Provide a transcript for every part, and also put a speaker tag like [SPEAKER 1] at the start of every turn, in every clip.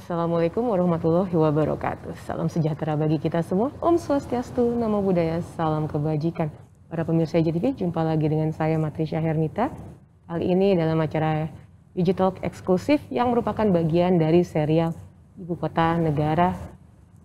[SPEAKER 1] Assalamualaikum warahmatullahi wabarakatuh. Salam sejahtera bagi kita semua. Om Swastiastu, Namo Buddhaya, salam kebajikan. Para pemirsa JTV, jumpa lagi dengan saya Matrisha Hernita. Kali ini dalam acara Digital eksklusif yang merupakan bagian dari serial Ibu Kota Negara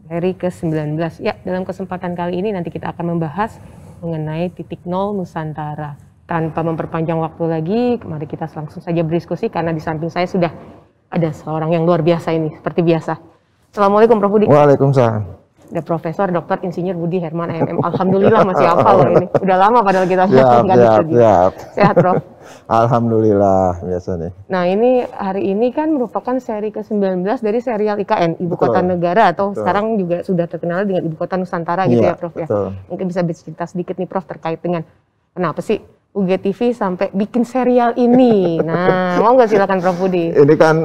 [SPEAKER 1] seri ke-19. Ya, dalam kesempatan kali ini nanti kita akan membahas mengenai titik nol Nusantara. Tanpa memperpanjang waktu lagi, mari kita langsung saja berdiskusi karena di samping saya sudah ada seorang yang luar biasa ini, seperti biasa. Assalamualaikum Prof. Budi.
[SPEAKER 2] Waalaikumsalam.
[SPEAKER 1] Ada Profesor Dr. Insinyur Budi Herman MM. Alhamdulillah masih hafal loh ini. Udah lama padahal kita
[SPEAKER 2] Siap.
[SPEAKER 1] Sehat Prof.
[SPEAKER 2] Alhamdulillah biasa nih.
[SPEAKER 1] Nah ini hari ini kan merupakan seri ke-19 dari serial IKN, Ibu Kota Negara, atau sekarang juga sudah terkenal dengan Ibu Kota Nusantara gitu ya Prof ya. Mungkin bisa bercerita sedikit nih Prof terkait dengan kenapa sih UGTV sampai bikin serial ini. Nah, mau nggak silakan Prof Budi?
[SPEAKER 2] Ini kan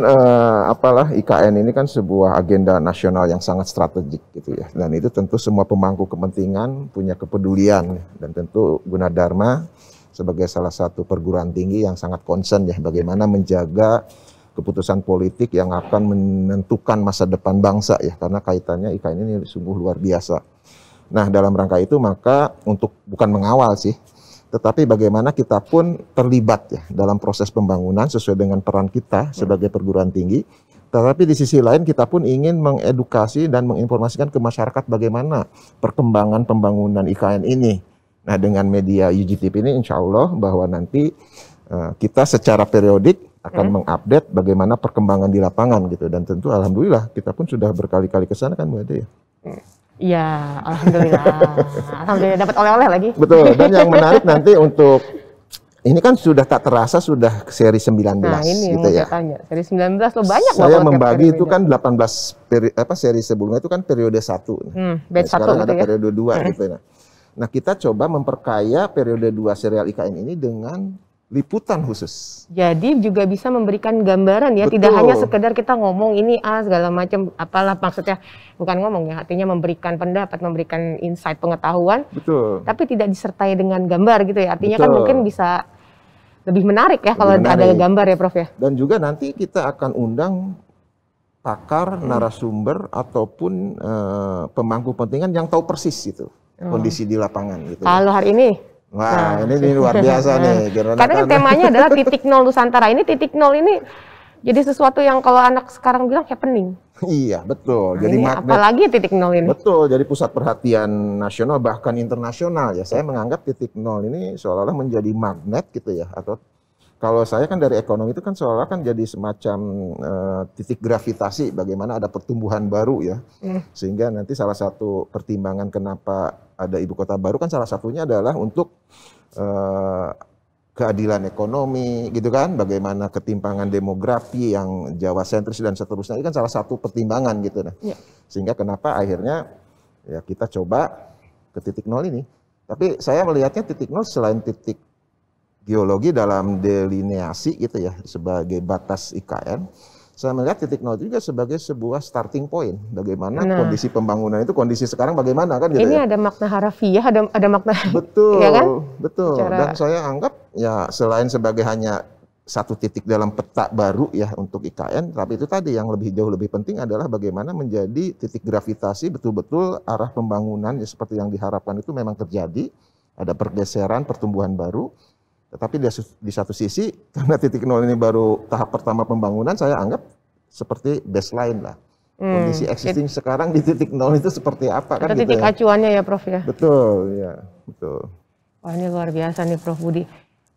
[SPEAKER 2] IKN ini kan sebuah agenda nasional yang sangat strategik gitu ya. Dan itu tentu semua pemangku kepentingan punya kepedulian dan tentu Gunadarma sebagai salah satu perguruan tinggi yang sangat concern ya bagaimana menjaga keputusan politik yang akan menentukan masa depan bangsa ya, karena kaitannya IKN ini sungguh luar biasa. Nah, dalam rangka itu maka untuk bukan mengawal sih, tetapi bagaimana kita pun terlibat ya dalam proses pembangunan sesuai dengan peran kita sebagai perguruan tinggi. Tetapi di sisi lain kita pun ingin mengedukasi dan menginformasikan ke masyarakat bagaimana perkembangan pembangunan IKN ini. Nah, dengan media UGTV ini insya Allah bahwa nanti kita secara periodik akan mengupdate bagaimana perkembangan di lapangan gitu. Dan tentu alhamdulillah kita pun sudah berkali-kali ke sana kan Bu Ade ya.
[SPEAKER 1] Ya, alhamdulillah. Alhamdulillah dapat oleh-oleh lagi.
[SPEAKER 2] Betul. Dan yang menarik nanti untuk ini kan sudah tak terasa sudah seri 19
[SPEAKER 1] nah, ini
[SPEAKER 2] gitu
[SPEAKER 1] yang
[SPEAKER 2] ya.
[SPEAKER 1] Tanya. Seri 19 lo banyak loh.
[SPEAKER 2] Saya membagi itu kan 18 seri sebelumnya itu kan periode 1.
[SPEAKER 1] Batch 1
[SPEAKER 2] sekarang ada
[SPEAKER 1] gitu ya.
[SPEAKER 2] periode 2 gitu ya. Nah, kita coba memperkaya periode 2 serial IKN ini dengan liputan khusus.
[SPEAKER 1] Jadi juga bisa memberikan gambaran ya,
[SPEAKER 2] Betul.
[SPEAKER 1] Tidak hanya sekedar kita ngomong ini segala macam, apalah maksudnya, bukan ngomong ya, artinya memberikan pendapat, memberikan insight pengetahuan.
[SPEAKER 2] Betul.
[SPEAKER 1] Tapi tidak disertai dengan gambar gitu ya, artinya
[SPEAKER 2] Betul.
[SPEAKER 1] kan mungkin bisa lebih menarik ya kalau ada gambar ya Prof ya.
[SPEAKER 2] Dan juga nanti kita akan undang pakar, narasumber ataupun pemangku kepentingan yang tahu persis itu kondisi di lapangan gitu.
[SPEAKER 1] Kalau hari ini
[SPEAKER 2] Wah, ini luar biasa nih.
[SPEAKER 1] Karena kan temanya adalah titik nol Nusantara. Ini titik nol ini jadi sesuatu yang kalau anak sekarang bilang happening.
[SPEAKER 2] Iya, betul.
[SPEAKER 1] Nah,
[SPEAKER 2] jadi
[SPEAKER 1] magnet. Apalagi titik nol ini.
[SPEAKER 2] Betul, jadi pusat perhatian nasional bahkan internasional ya. Saya menganggap titik nol ini seolah-olah menjadi magnet gitu ya. Atau kalau saya kan dari ekonomi itu kan seolah-olah kan jadi semacam titik gravitasi bagaimana ada pertumbuhan baru ya. Sehingga nanti salah satu pertimbangan kenapa ada ibu kota baru kan salah satunya adalah untuk keadilan ekonomi gitu kan, bagaimana ketimpangan demografi yang Jawa sentris dan seterusnya, itu kan salah satu pertimbangan gitu nah. Sehingga kenapa akhirnya ya kita coba ke titik nol ini. Tapi saya melihatnya titik nol selain titik geologi dalam delineasi gitu ya sebagai batas IKN, saya melihat titik nol juga sebagai sebuah starting point. Bagaimana kondisi pembangunan itu, kondisi sekarang bagaimana kan gitu
[SPEAKER 1] ini
[SPEAKER 2] ya.
[SPEAKER 1] ada makna harafiah, ada makna.
[SPEAKER 2] Betul,
[SPEAKER 1] ya kan?
[SPEAKER 2] betul. Dan saya anggap ya selain sebagai hanya satu titik dalam peta baru ya untuk IKN, tapi itu tadi yang jauh lebih penting adalah bagaimana menjadi titik gravitasi betul-betul arah pembangunan ya, seperti yang diharapkan itu memang terjadi, ada pergeseran, pertumbuhan baru. Tetapi di satu sisi, karena titik nol ini baru tahap pertama pembangunan, saya anggap seperti baseline lah. Kondisi existing sekarang di titik nol itu seperti apa kan?
[SPEAKER 1] Titik
[SPEAKER 2] gitu ya.
[SPEAKER 1] acuannya ya Prof ya?
[SPEAKER 2] Betul, ya betul.
[SPEAKER 1] Wah ini luar biasa nih Prof Budi.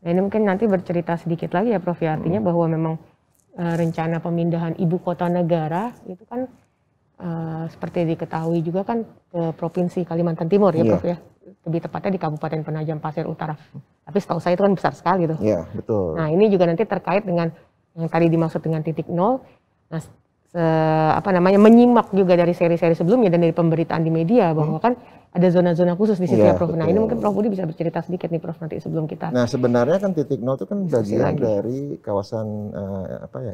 [SPEAKER 1] Nah ini mungkin nanti bercerita sedikit lagi ya Prof ya, artinya bahwa memang rencana pemindahan ibu kota negara itu kan seperti diketahui juga kan ke Provinsi Kalimantan Timur ya Prof ya. Lebih tepatnya di Kabupaten Penajam Pasir Utara. Tapi setahu saya itu kan besar sekali tuh.
[SPEAKER 2] Iya, betul.
[SPEAKER 1] Nah, ini juga nanti terkait dengan yang tadi dimaksud dengan titik nol. Nah, menyimak juga dari seri-seri sebelumnya dan dari pemberitaan di media bahwa kan ada zona-zona khusus di situ ya Prof. Nah, ini mungkin Prof Budi bisa bercerita sedikit nih Prof nanti sebelum kita.
[SPEAKER 2] Nah, sebenarnya kan titik nol itu kan bagian dari kawasan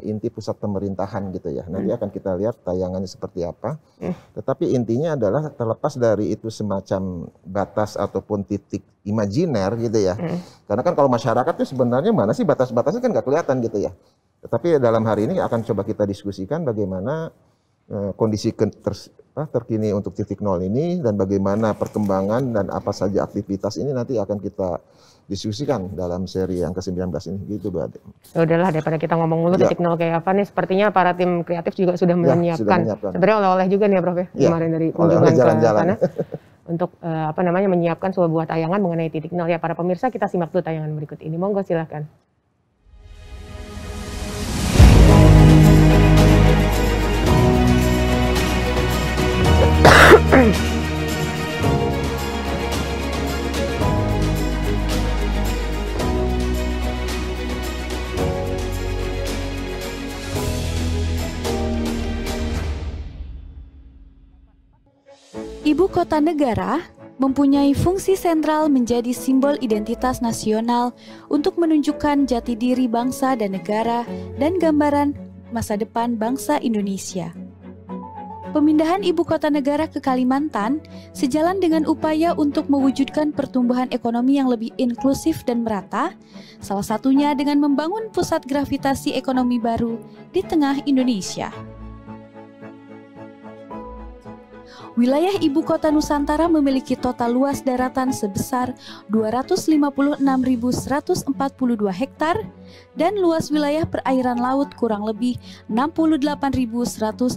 [SPEAKER 2] inti pusat pemerintahan gitu ya. Nanti akan kita lihat tayangannya seperti apa. Tetapi intinya adalah terlepas dari itu semacam batas ataupun titik imajiner gitu ya. Karena kan kalau masyarakat itu sebenarnya mana sih batas-batasnya kan nggak kelihatan gitu ya. Tetapi dalam hari ini akan coba kita diskusikan bagaimana kondisi terkini untuk titik nol ini dan bagaimana perkembangan dan apa saja aktivitas ini nanti akan kita diskusikan dalam seri yang ke-19 ini, gitu Bu Ade.
[SPEAKER 1] Ya udahlah, daripada kita ngomong mulu titik nol kayak apa nih, sepertinya para tim kreatif juga sudah menyiapkan. Sebenarnya oleh-oleh juga nih ya Prof ya, kemarin dari kunjungan ke sana untuk menyiapkan sebuah buah tayangan mengenai titik nol. Ya para pemirsa, kita simak dulu tayangan berikut ini. Monggo silahkan.
[SPEAKER 3] Ibu kota negara mempunyai fungsi sentral menjadi simbol identitas nasional untuk menunjukkan jati diri bangsa dan negara dan gambaran masa depan bangsa Indonesia. Pemindahan ibu kota negara ke Kalimantan sejalan dengan upaya untuk mewujudkan pertumbuhan ekonomi yang lebih inklusif dan merata, salah satunya dengan membangun pusat gravitasi ekonomi baru di tengah Indonesia. Wilayah Ibu Kota Nusantara memiliki total luas daratan sebesar 256.142 hektar dan luas wilayah perairan laut kurang lebih 68.189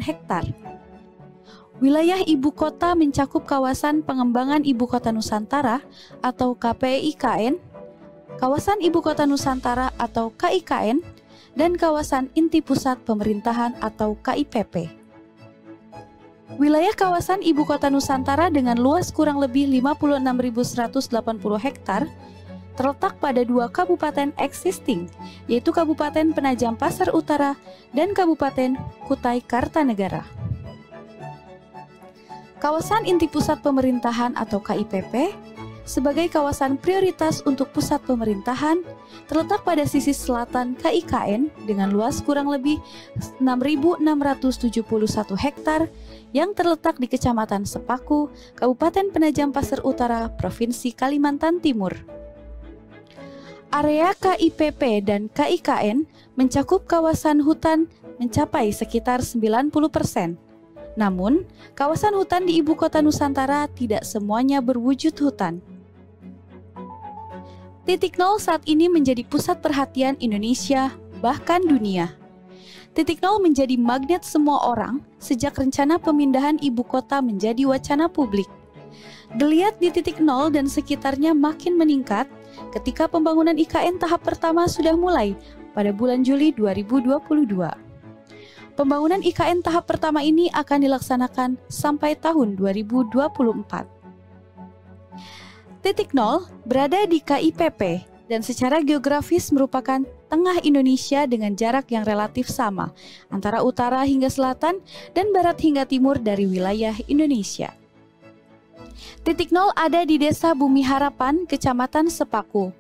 [SPEAKER 3] hektar. Wilayah Ibu Kota mencakup kawasan pengembangan Ibu Kota Nusantara atau KPIKN, kawasan Ibu Kota Nusantara atau KIKN, dan kawasan inti pusat pemerintahan atau KIPP. Wilayah kawasan Ibu Kota Nusantara dengan luas kurang lebih 56.180 hektar terletak pada dua kabupaten existing, yaitu Kabupaten Penajam Pasar Utara dan Kabupaten Kutai Kartanegara. Kawasan inti pusat pemerintahan atau KIPP sebagai kawasan prioritas untuk pusat pemerintahan terletak pada sisi selatan KIKN dengan luas kurang lebih 6.671 hektar yang terletak di Kecamatan Sepaku, Kabupaten Penajam Pasar Utara, Provinsi Kalimantan Timur. Area KIPP dan KIKN mencakup kawasan hutan mencapai sekitar 90%. Namun, kawasan hutan di Ibu Kota Nusantara tidak semuanya berwujud hutan. Titik nol saat ini menjadi pusat perhatian Indonesia, bahkan dunia. Titik nol menjadi magnet semua orang sejak rencana pemindahan ibu kota menjadi wacana publik. Geliat di titik nol dan sekitarnya makin meningkat ketika pembangunan IKN tahap pertama sudah mulai pada bulan Juli 2022. Pembangunan IKN tahap pertama ini akan dilaksanakan sampai tahun 2024. Titik nol berada di KIPP dan secara geografis merupakan tengah Indonesia dengan jarak yang relatif sama antara utara hingga selatan dan barat hingga timur dari wilayah Indonesia. Titik nol ada di Desa Bumi Harapan, Kecamatan Sepaku.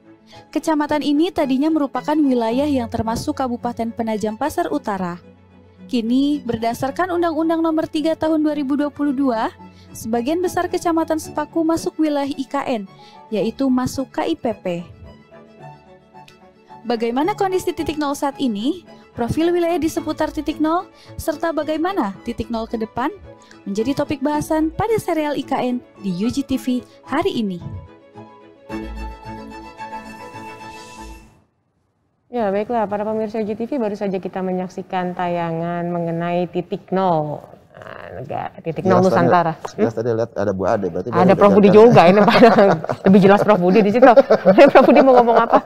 [SPEAKER 3] Kecamatan ini tadinya merupakan wilayah yang termasuk Kabupaten Penajam Pasar Utara. Kini, berdasarkan Undang-Undang Nomor 3 Tahun 2022, sebagian besar Kecamatan Sepaku masuk wilayah IKN, yaitu masuk KIPP. Bagaimana kondisi titik nol saat ini, profil wilayah di seputar titik nol, serta bagaimana titik nol ke depan, menjadi topik bahasan pada serial IKN di UGTV hari ini.
[SPEAKER 1] Ya baiklah, para pemirsa UGTV, baru saja kita menyaksikan tayangan mengenai titik nol. Titik nol Nusantara.
[SPEAKER 2] Jelas tadi lihat ada Bu Ade, berarti
[SPEAKER 1] ada Prof Budi juga ini lebih jelas Prof Budi di situ. Prof Budi mau ngomong apa?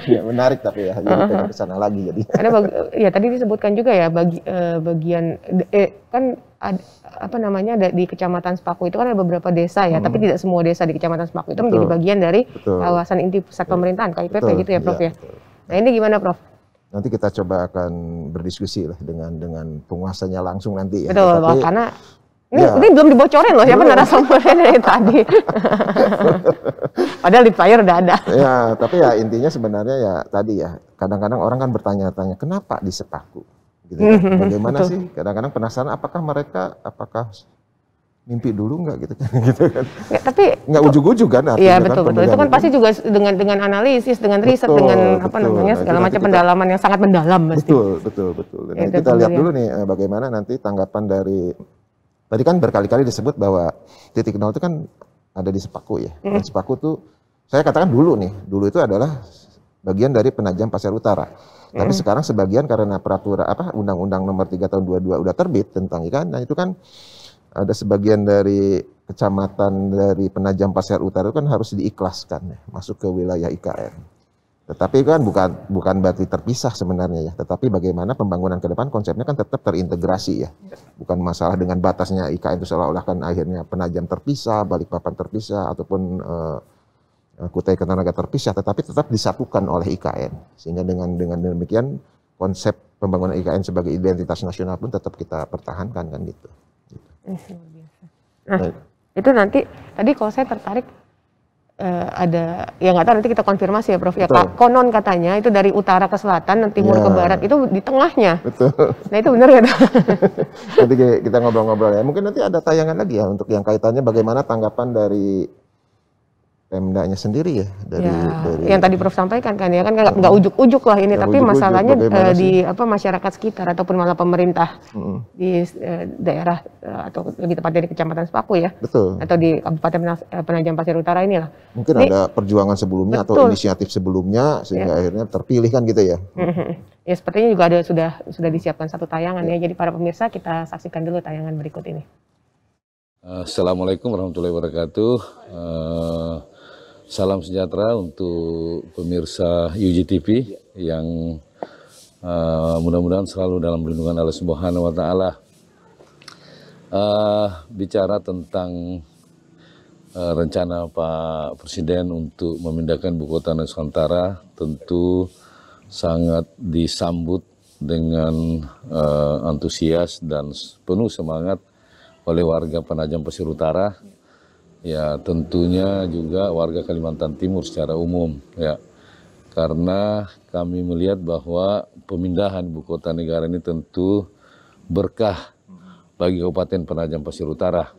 [SPEAKER 2] Ya menarik tapi ya, jadi kita ke sana lagi jadi.
[SPEAKER 1] Karena ya tadi disebutkan juga ya bagian kan di Kecamatan Sepaku itu kan ada beberapa desa ya, tapi tidak semua desa di Kecamatan Sepaku itu menjadi bagian dari kawasan inti pusat pemerintahan KIPP gitu ya Prof ya. Nah ini gimana Prof?
[SPEAKER 2] Nanti kita coba akan berdiskusi lah dengan penguasanya langsung nanti ya.
[SPEAKER 1] Betul, karena ini belum dibocorin loh siapa narasumbernya dari tadi. Padahal di flyer udah ada.
[SPEAKER 2] Ya, tapi ya intinya sebenarnya ya tadi ya, kadang-kadang orang kan bertanya-tanya kenapa di Sepaku? Gitu kan? Bagaimana sih? Kadang-kadang penasaran apakah mimpi dulu nggak gitu kan? Gitu kan.
[SPEAKER 1] Ya, tapi
[SPEAKER 2] Nggak ujug-ujug kan artinya.
[SPEAKER 1] Iya
[SPEAKER 2] kan
[SPEAKER 1] betul. Itu
[SPEAKER 2] pemilihan
[SPEAKER 1] kan
[SPEAKER 2] itu.
[SPEAKER 1] pasti juga dengan analisis, dengan riset,
[SPEAKER 2] Betul,
[SPEAKER 1] dengan apa
[SPEAKER 2] betul.
[SPEAKER 1] namanya
[SPEAKER 2] Nah,
[SPEAKER 1] segala
[SPEAKER 2] itu
[SPEAKER 1] macam
[SPEAKER 2] nanti
[SPEAKER 1] pendalaman yang sangat mendalam pasti.
[SPEAKER 2] Betul. Nah,
[SPEAKER 1] Ya,
[SPEAKER 2] kita lihat
[SPEAKER 1] pemilihan.
[SPEAKER 2] dulu nih bagaimana nanti tanggapan dari, tadi kan berkali-kali disebut bahwa titik nol itu kan ada di Sepaku ya. Dan Sepaku tuh, saya katakan dulu itu adalah bagian dari Penajam Pasir Utara. Tapi sekarang sebagian karena peraturan Undang-Undang Nomor 3 Tahun 22 udah terbit tentang ikan, nah itu kan ada sebagian dari kecamatan dari Penajam Pasir Utara itu kan harus diikhlaskan ya, masuk ke wilayah IKN. Tetapi kan bukan berarti terpisah sebenarnya ya, tetapi bagaimana pembangunan ke depan konsepnya kan tetap terintegrasi ya. Bukan masalah dengan batasnya IKN itu seolah-olah kan akhirnya Penajam terpisah, Balikpapan terpisah, ataupun Kutai Kartanegara terpisah, tetapi tetap disatukan oleh IKN. Sehingga dengan demikian konsep pembangunan IKN sebagai identitas nasional pun tetap kita pertahankan kan gitu.
[SPEAKER 1] Luar biasa. Nah, itu nanti tadi kalau saya tertarik ada ya nggak tahu, nanti kita konfirmasi ya Prof ya. Konon katanya itu dari utara ke selatan dan timur ke barat, itu di tengahnya.
[SPEAKER 2] Betul.
[SPEAKER 1] Nah itu benar nggak?
[SPEAKER 2] Nanti kita ngobrol-ngobrol ya. Mungkin nanti ada tayangan lagi ya untuk yang kaitannya bagaimana tanggapan dari Pemdanya sendiri ya, dari
[SPEAKER 1] yang tadi Prof sampaikan kan ya kan nggak ujuk-ujuk lah ini, tapi masalahnya di masyarakat sekitar ataupun malah pemerintah di daerah atau lebih tepatnya di Kecamatan Sepaku ya.
[SPEAKER 2] Betul.
[SPEAKER 1] Atau di Kabupaten Penajam Pasir Utara inilah.
[SPEAKER 2] Mungkin ada perjuangan sebelumnya atau inisiatif sebelumnya sehingga akhirnya terpilih kan gitu ya.
[SPEAKER 1] Ya sepertinya juga sudah disiapkan satu tayangan ya. Jadi para pemirsa kita saksikan dulu tayangan berikut ini.
[SPEAKER 4] Assalamualaikum warahmatullahi wabarakatuh. Salam sejahtera untuk pemirsa UGTV yang mudah-mudahan selalu dalam perlindungan Allah Subhanahu wa Ta'ala. Bicara tentang rencana Pak Presiden untuk memindahkan ibu kota Nusantara tentu sangat disambut dengan antusias dan penuh semangat oleh warga Penajam Pasir Utara. Ya tentunya juga warga Kalimantan Timur secara umum ya, karena kami melihat bahwa pemindahan ibu kota negara ini tentu berkah bagi Kabupaten Penajam Pasir Utara.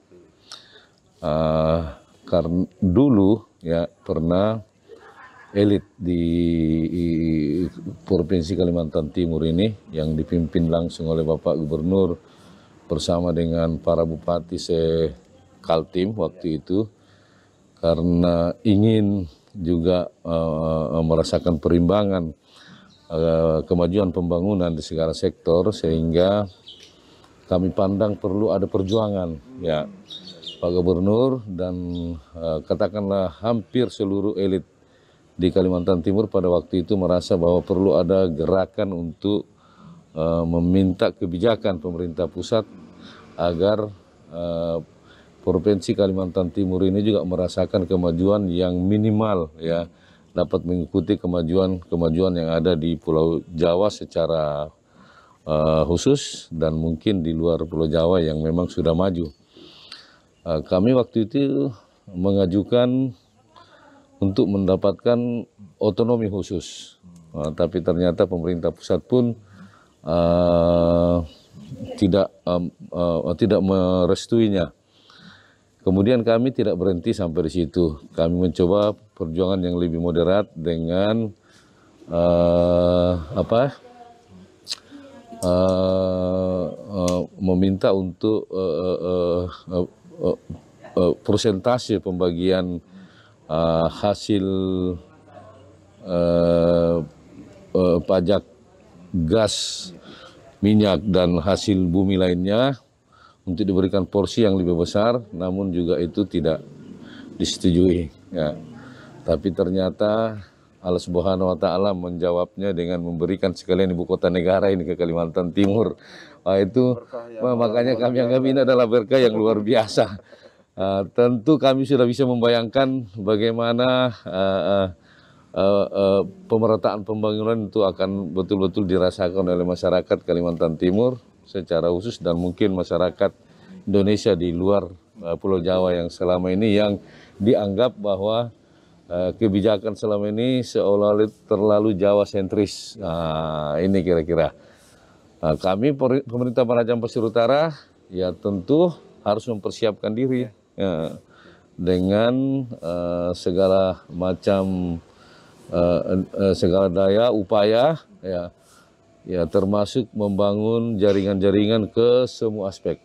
[SPEAKER 4] Karena dulu ya pernah elit di Provinsi Kalimantan Timur ini yang dipimpin langsung oleh Bapak Gubernur bersama dengan para bupati Kaltim waktu itu, karena ingin juga merasakan perimbangan kemajuan pembangunan di segala sektor, sehingga kami pandang perlu ada perjuangan ya Pak Gubernur dan katakanlah hampir seluruh elit di Kalimantan Timur pada waktu itu merasa bahwa perlu ada gerakan untuk meminta kebijakan pemerintah pusat agar Provinsi Kalimantan Timur ini juga merasakan kemajuan yang minimal ya, dapat mengikuti kemajuan yang ada di Pulau Jawa secara khusus dan mungkin di luar Pulau Jawa yang memang sudah maju. Kami waktu itu mengajukan untuk mendapatkan otonomi khusus, tapi ternyata pemerintah pusat pun tidak merestuinya. Kemudian kami tidak berhenti sampai di situ. Kami mencoba perjuangan yang lebih moderat dengan meminta untuk persentase pembagian hasil pajak gas, minyak dan hasil bumi lainnya untuk diberikan porsi yang lebih besar, namun juga itu tidak disetujui. Ya. Tapi ternyata Allah Subhanahu wa Ta'ala menjawabnya dengan memberikan sekalian ibu kota negara ini ke Kalimantan Timur. Makanya kami anggap ini adalah berkah yang luar biasa. Tentu kami sudah bisa membayangkan bagaimana pemerataan pembangunan itu akan betul-betul dirasakan oleh masyarakat Kalimantan Timur secara khusus dan mungkin masyarakat Indonesia di luar Pulau Jawa yang selama ini yang dianggap bahwa kebijakan selama ini seolah-olah terlalu Jawa sentris. Ini kira-kira kami pemerintah Penajam Pasir Utara ya tentu harus mempersiapkan diri ya, dengan segala macam segala daya upaya ya, ya termasuk membangun jaringan-jaringan ke semua aspek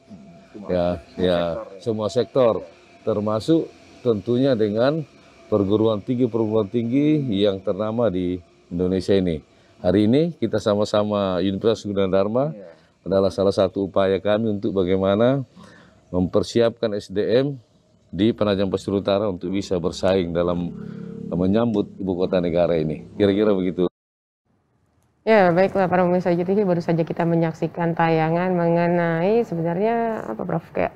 [SPEAKER 4] ya, ya semua sektor, termasuk tentunya dengan perguruan tinggi yang ternama di Indonesia ini. Hari ini kita sama-sama Universitas Gunadarma adalah salah satu upaya kami untuk bagaimana mempersiapkan SDM di Penajam Pasir Utara untuk bisa bersaing dalam menyambut ibu kota negara ini. Kira-kira begitu.
[SPEAKER 1] Ya, baiklah para pemirsa JTV, baru saja kita menyaksikan tayangan mengenai sebenarnya apa Prof, kayak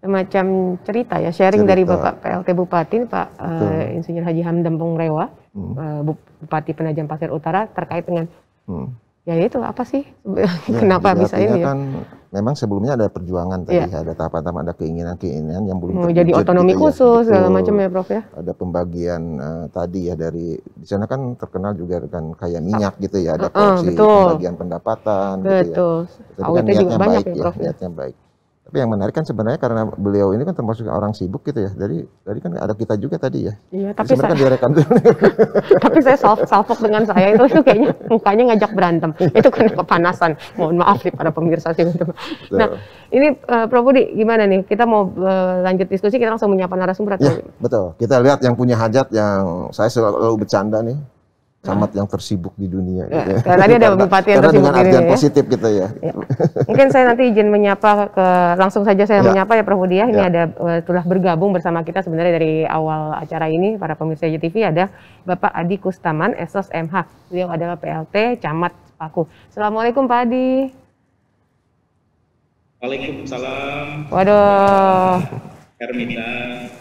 [SPEAKER 1] semacam cerita ya, sharing dari Bapak PLT Bupati Pak Insinyur Haji Hamdan Pongrewa, Bupati Penajam Pasir Utara, terkait dengan ya itu apa sih kenapa bisa ini ya?
[SPEAKER 2] Kan memang sebelumnya ada perjuangan tadi, ada tahapan-tahapan, ada keinginan-keinginan yang belum
[SPEAKER 1] jadi otonomi gitu khusus segala macam ya Prof ya.
[SPEAKER 2] Ada pembagian tadi ya, dari di sana kan terkenal juga dengan kayak minyak gitu ya, ada porsi pembagian pendapatan gitu ya. Tapi kan niatnya baik ya, niatnya baik. Tapi yang menarik kan sebenarnya karena beliau ini kan termasuk orang sibuk gitu ya. Dari kan ada kita juga tadi ya. Iya, tapi saya kan direkam dulu.
[SPEAKER 1] Tapi saya salfok dengan saya itu kayaknya mukanya ngajak berantem. Itu kan kepanasan. Mohon maaf nih para pemirsa sih. Nah, ini Prof Budi gimana nih? Kita mau lanjut diskusi, kita langsung menyapa narasumber.
[SPEAKER 2] Ya, betul. Kita lihat yang punya hajat, yang saya selalu bercanda nih. Camat yang tersibuk di dunia.
[SPEAKER 1] Ya, gitu. Tadi ada bupati yang tersibuk
[SPEAKER 2] dengan artian positif gitu ya.
[SPEAKER 1] Mungkin saya nanti izin menyapa langsung saja saya menyapa ya Prof Budi ya. Ini ada telah bergabung bersama kita sebenarnya dari awal acara ini para pemirsa JTV, ada Bapak Adi Kustaman, Esos MH. Beliau adalah PLT Camat Sepaku. Assalamualaikum Pak Adi.
[SPEAKER 5] Waalaikumsalam.
[SPEAKER 1] Waduh.
[SPEAKER 5] Hermina,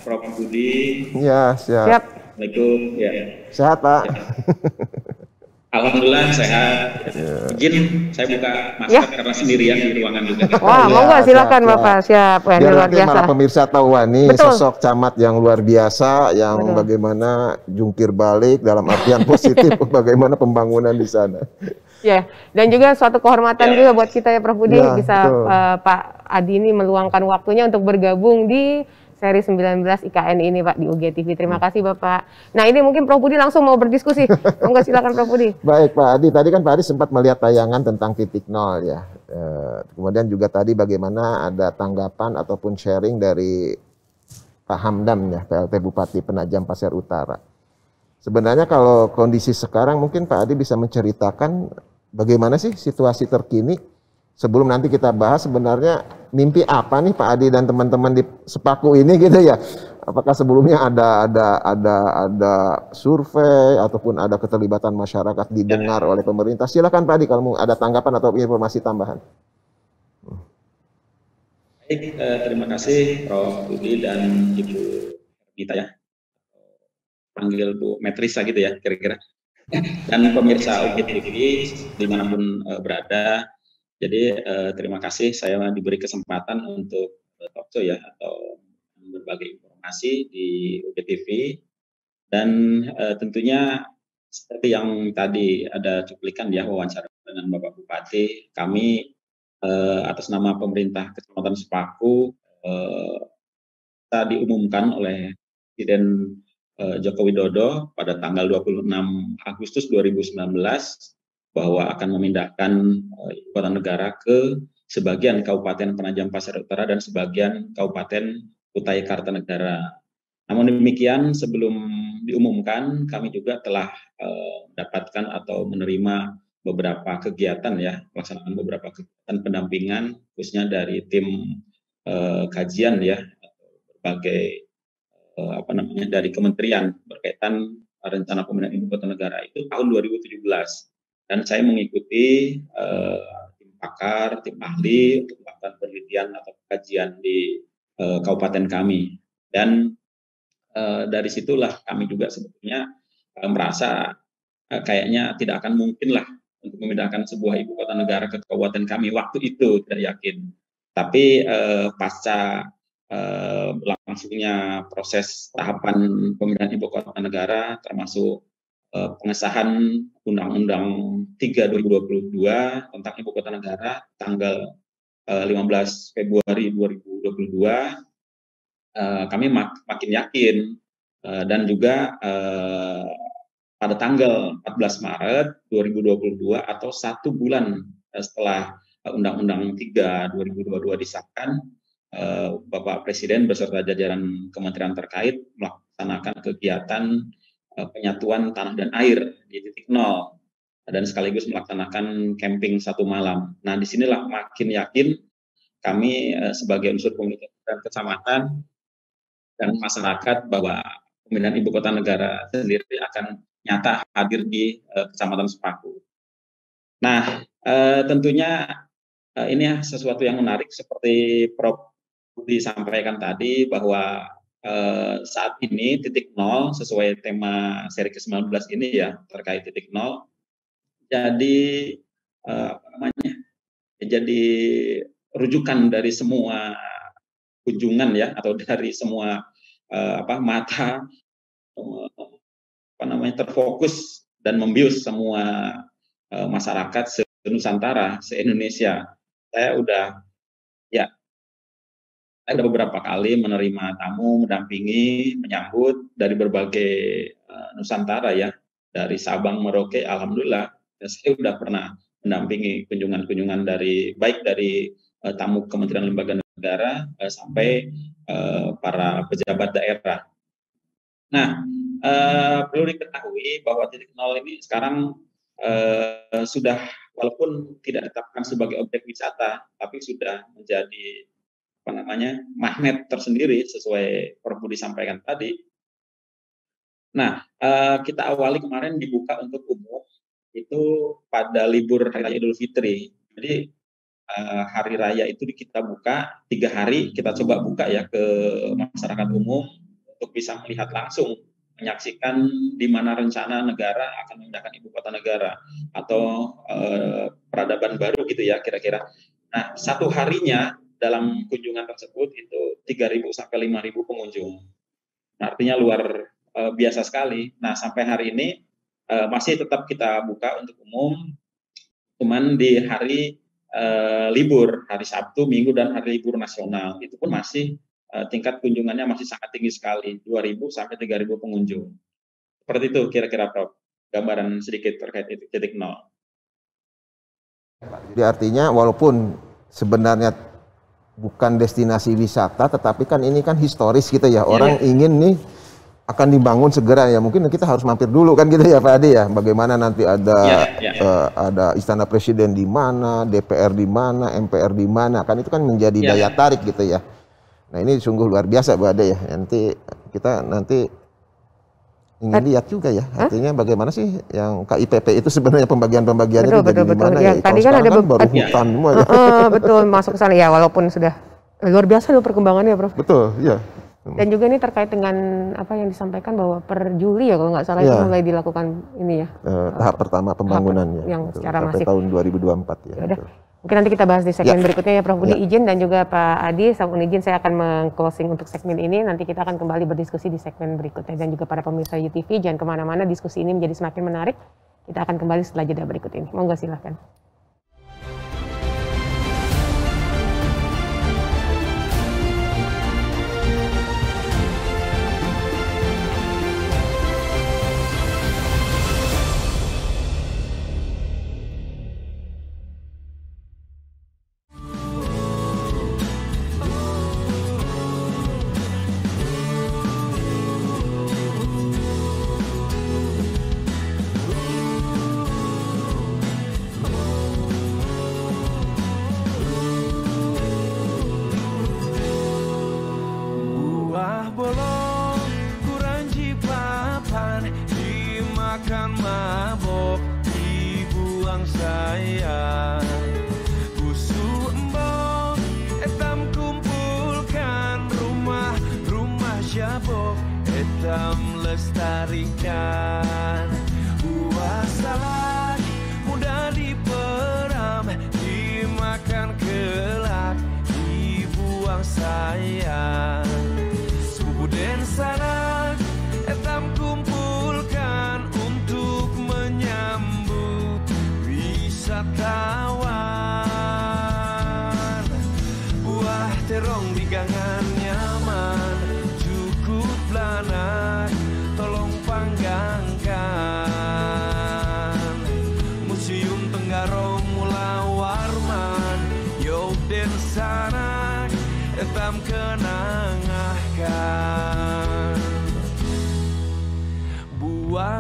[SPEAKER 5] Prof Budi.
[SPEAKER 2] Ya, siap.
[SPEAKER 5] Assalamualaikum. Ya.
[SPEAKER 2] Sehat Pak.
[SPEAKER 5] Ya. Alhamdulillah sehat. Izin saya buka masker karena sendirian di ruangan juga.
[SPEAKER 1] Wah, monggo silakan Bapak. Siap.
[SPEAKER 2] Biar luar biasa. Malah pemirsa tahu nih sosok camat yang luar biasa, yang bagaimana jungkir balik dalam artian positif, bagaimana pembangunan di sana.
[SPEAKER 1] Ya, dan juga suatu kehormatan juga buat kita ya Prof Budi bisa Pak Adi ini meluangkan waktunya untuk bergabung di seri 19 IKN ini Pak di UGTV. Terima kasih Bapak. Nah ini mungkin Prof Budi langsung mau berdiskusi. Monggo silakan Prof Budi.
[SPEAKER 2] Baik Pak Adi, tadi kan Pak Adi sempat melihat tayangan tentang titik nol ya. Kemudian juga tadi bagaimana ada tanggapan ataupun sharing dari Pak Hamdam ya, PLT Bupati Penajam Pasir Utara. Sebenarnya kalau kondisi sekarang mungkin Pak Adi bisa menceritakan bagaimana sih situasi terkini. Sebelum nanti kita bahas sebenarnya mimpi apa nih Pak Adi dan teman-teman di Sepaku ini gitu ya. Apakah sebelumnya ada survei ataupun ada keterlibatan masyarakat didengar oleh pemerintah? Silakan Pak Adi kalau ada tanggapan atau informasi tambahan.
[SPEAKER 5] Baik, terima kasih Prof Budi dan Ibu Hermita ya. Panggil Bu Metrisa gitu ya kira-kira. Dan pemirsa UGTV dimanapun berada. Jadi terima kasih saya diberi kesempatan untuk talk show ya, atau berbagai informasi di UGTV. Dan tentunya seperti yang tadi ada cuplikan ya, wawancara dengan Bapak Bupati, kami atas nama pemerintah Kecamatan Sepaku kita diumumkan oleh Presiden Joko Widodo pada tanggal 26 Agustus 2019 bahwa akan memindahkan ibu kota negara ke sebagian Kabupaten Penajam Pasir Utara dan sebagian Kabupaten Kutai Kartanegara. Namun demikian, sebelum diumumkan, kami juga telah mendapatkan atau menerima beberapa kegiatan ya, pelaksanaan beberapa kegiatan pendampingan, khususnya dari tim kajian ya, berbagai dari kementerian berkaitan rencana pemindahan ibu kota negara itu tahun 2017. Dan saya mengikuti tim pakar, tim ahli untuk melakukan penelitian atau kajian di kabupaten kami. Dan dari situlah kami juga sebetulnya merasa kayaknya tidak akan mungkin lah untuk memindahkan sebuah ibu kota negara ke kabupaten kami. Waktu itu tidak yakin. Tapi pasca berlangsungnya proses tahapan pemindahan ibu kota negara, termasuk pengesahan Undang-Undang 3 2022 tentang Ibu Kota Negara tanggal 15 Februari 2022 kami makin yakin dan juga pada tanggal 14 Maret 2022 atau 1 bulan setelah Undang-Undang 3 2022 disahkan, Bapak Presiden beserta jajaran kementerian terkait melaksanakan kegiatan penyatuan tanah dan air di titik nol dan sekaligus melaksanakan camping 1 malam. Nah, disinilah makin yakin kami sebagai unsur pemerintah kecamatan dan masyarakat bahwa pemindahan ibu kota negara sendiri akan nyata hadir di Kecamatan Sepaku. Nah, tentunya ini sesuatu yang menarik seperti Prof. disampaikan tadi bahwa saat ini titik nol sesuai tema seri ke-19 ini ya terkait titik nol. Jadi jadi rujukan dari semua kunjungan ya atau dari semua mata terfokus dan membius semua masyarakat se-Nusantara, se-Indonesia. Saya udah beberapa kali menerima tamu, mendampingi, menyambut dari berbagai Nusantara ya, dari Sabang, Merauke, alhamdulillah saya sudah pernah mendampingi kunjungan-kunjungan dari baik dari tamu Kementerian Lembaga Negara sampai para pejabat daerah. Nah, perlu diketahui bahwa titik nol ini sekarang sudah walaupun tidak ditetapkan sebagai objek wisata, tapi sudah menjadi magnet tersendiri sesuai Prof. Budi sampaikan tadi. Nah, kita awali kemarin dibuka untuk umum itu pada libur Hari Raya Idul Fitri. Jadi hari raya itu kita buka 3 hari, kita coba buka ya ke masyarakat umum untuk bisa melihat langsung, menyaksikan di mana rencana negara akan memindahkan ibu kota negara atau peradaban baru gitu ya kira-kira. Nah, 1 harinya dalam kunjungan tersebut itu 3.000 sampai 5.000 pengunjung. Nah, artinya luar biasa sekali. Nah, sampai hari ini masih tetap kita buka untuk umum, cuman di hari libur, hari Sabtu, Minggu, dan hari libur nasional. Itu pun masih tingkat kunjungannya masih sangat tinggi sekali, 2.000 sampai 3.000 pengunjung. Seperti itu kira-kira Prof. Gambaran sedikit terkait titik nol.
[SPEAKER 2] Jadi artinya walaupun sebenarnya bukan destinasi wisata, tetapi kan ini kan historis gitu ya. Orang ingin nih akan dibangun segera ya. Mungkin kita harus mampir dulu kan gitu ya Pak Adi ya. Bagaimana nanti ada ada Istana Presiden di mana, DPR di mana, MPR di mana. Kan itu kan menjadi daya tarik gitu ya. Nah, ini sungguh luar biasa Bu Ade ya. Nanti kita ingin lihat juga ya. Artinya bagaimana sih yang KIPP itu sebenarnya pembagian-pembagiannya itu dari mana ya.
[SPEAKER 1] Tadi kan ada
[SPEAKER 2] baru hutan semua ya.
[SPEAKER 1] Betul, masuk ke sana ya walaupun sudah luar biasa loh perkembangannya Prof.
[SPEAKER 2] Betul, iya.
[SPEAKER 1] Dan juga ini terkait dengan apa yang disampaikan bahwa per Juli ya kalau nggak salah itu mulai dilakukan ini ya.
[SPEAKER 2] Tahap pertama pembangunannya.
[SPEAKER 1] Yang secara masif.
[SPEAKER 2] Sampai tahun 2024 ya.
[SPEAKER 1] Yaudah. Mungkin nanti kita bahas di segmen berikutnya ya Prof. Budi izin dan juga Pak Adi, saya izin saya akan meng-closing untuk segmen ini. Nanti kita akan kembali berdiskusi di segmen berikutnya. Dan juga para pemirsa UTV jangan kemana-mana, diskusi ini menjadi semakin menarik. Kita akan kembali setelah jeda berikut ini. Monggo silahkan.
[SPEAKER 6] Lestarikan buah salak mudah diperam, dimakan kelak, dibuang sayang. Sepupu dan sanak etam kumpulkan untuk menyambut wisatawan.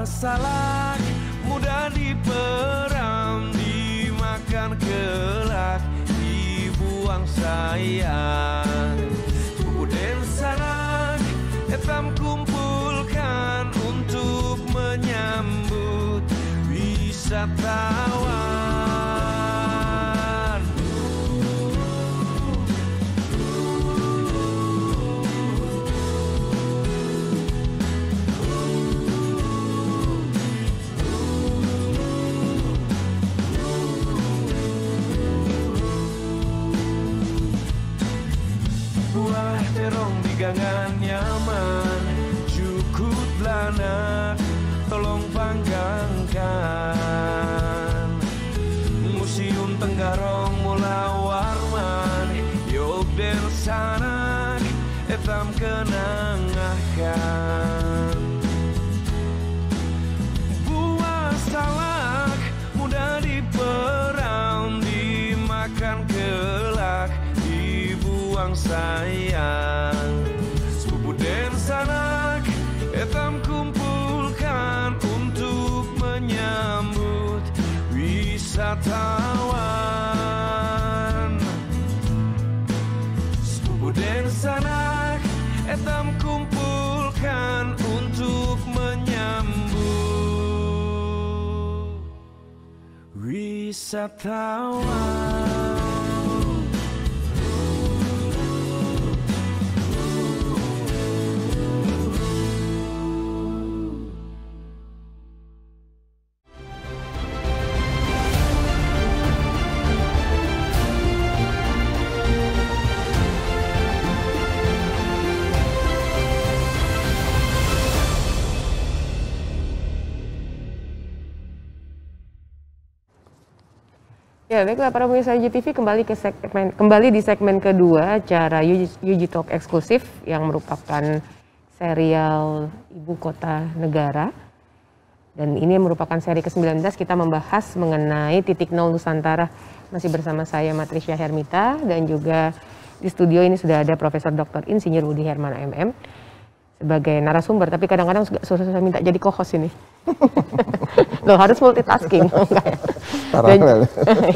[SPEAKER 6] salak mudah diperam, dimakan kelak, dibuang sayang. Bumbu dan sanak etam kumpulkan untuk menyambut wisatawan. Buah terong di gangan nyaman, cukup lanak, tolong panggangkan. Museum Tenggarong mula warman, yog den sanak, etam kenangahkan. Buah salak mudah diperam, dimakan kelak, dibuang sayang. Sepupu dan sanak etam kumpulkan untuk menyambut wisatawan. Sepupu dan sanak etam kumpulkan untuk menyambut wisatawan.
[SPEAKER 1] Ya, baiklah para pemirsa UGTV, kembali di segmen kedua acara UG Talk eksklusif yang merupakan serial Ibu Kota Negara. Dan ini merupakan seri ke-19, kita membahas mengenai titik nol Nusantara. Masih bersama saya Matrisya Hermita, dan juga di studio ini sudah ada Profesor Dr. Insinyur Budi Herman MM sebagai narasumber, tapi kadang-kadang susah minta jadi co-host ini. Loh, harus multitasking.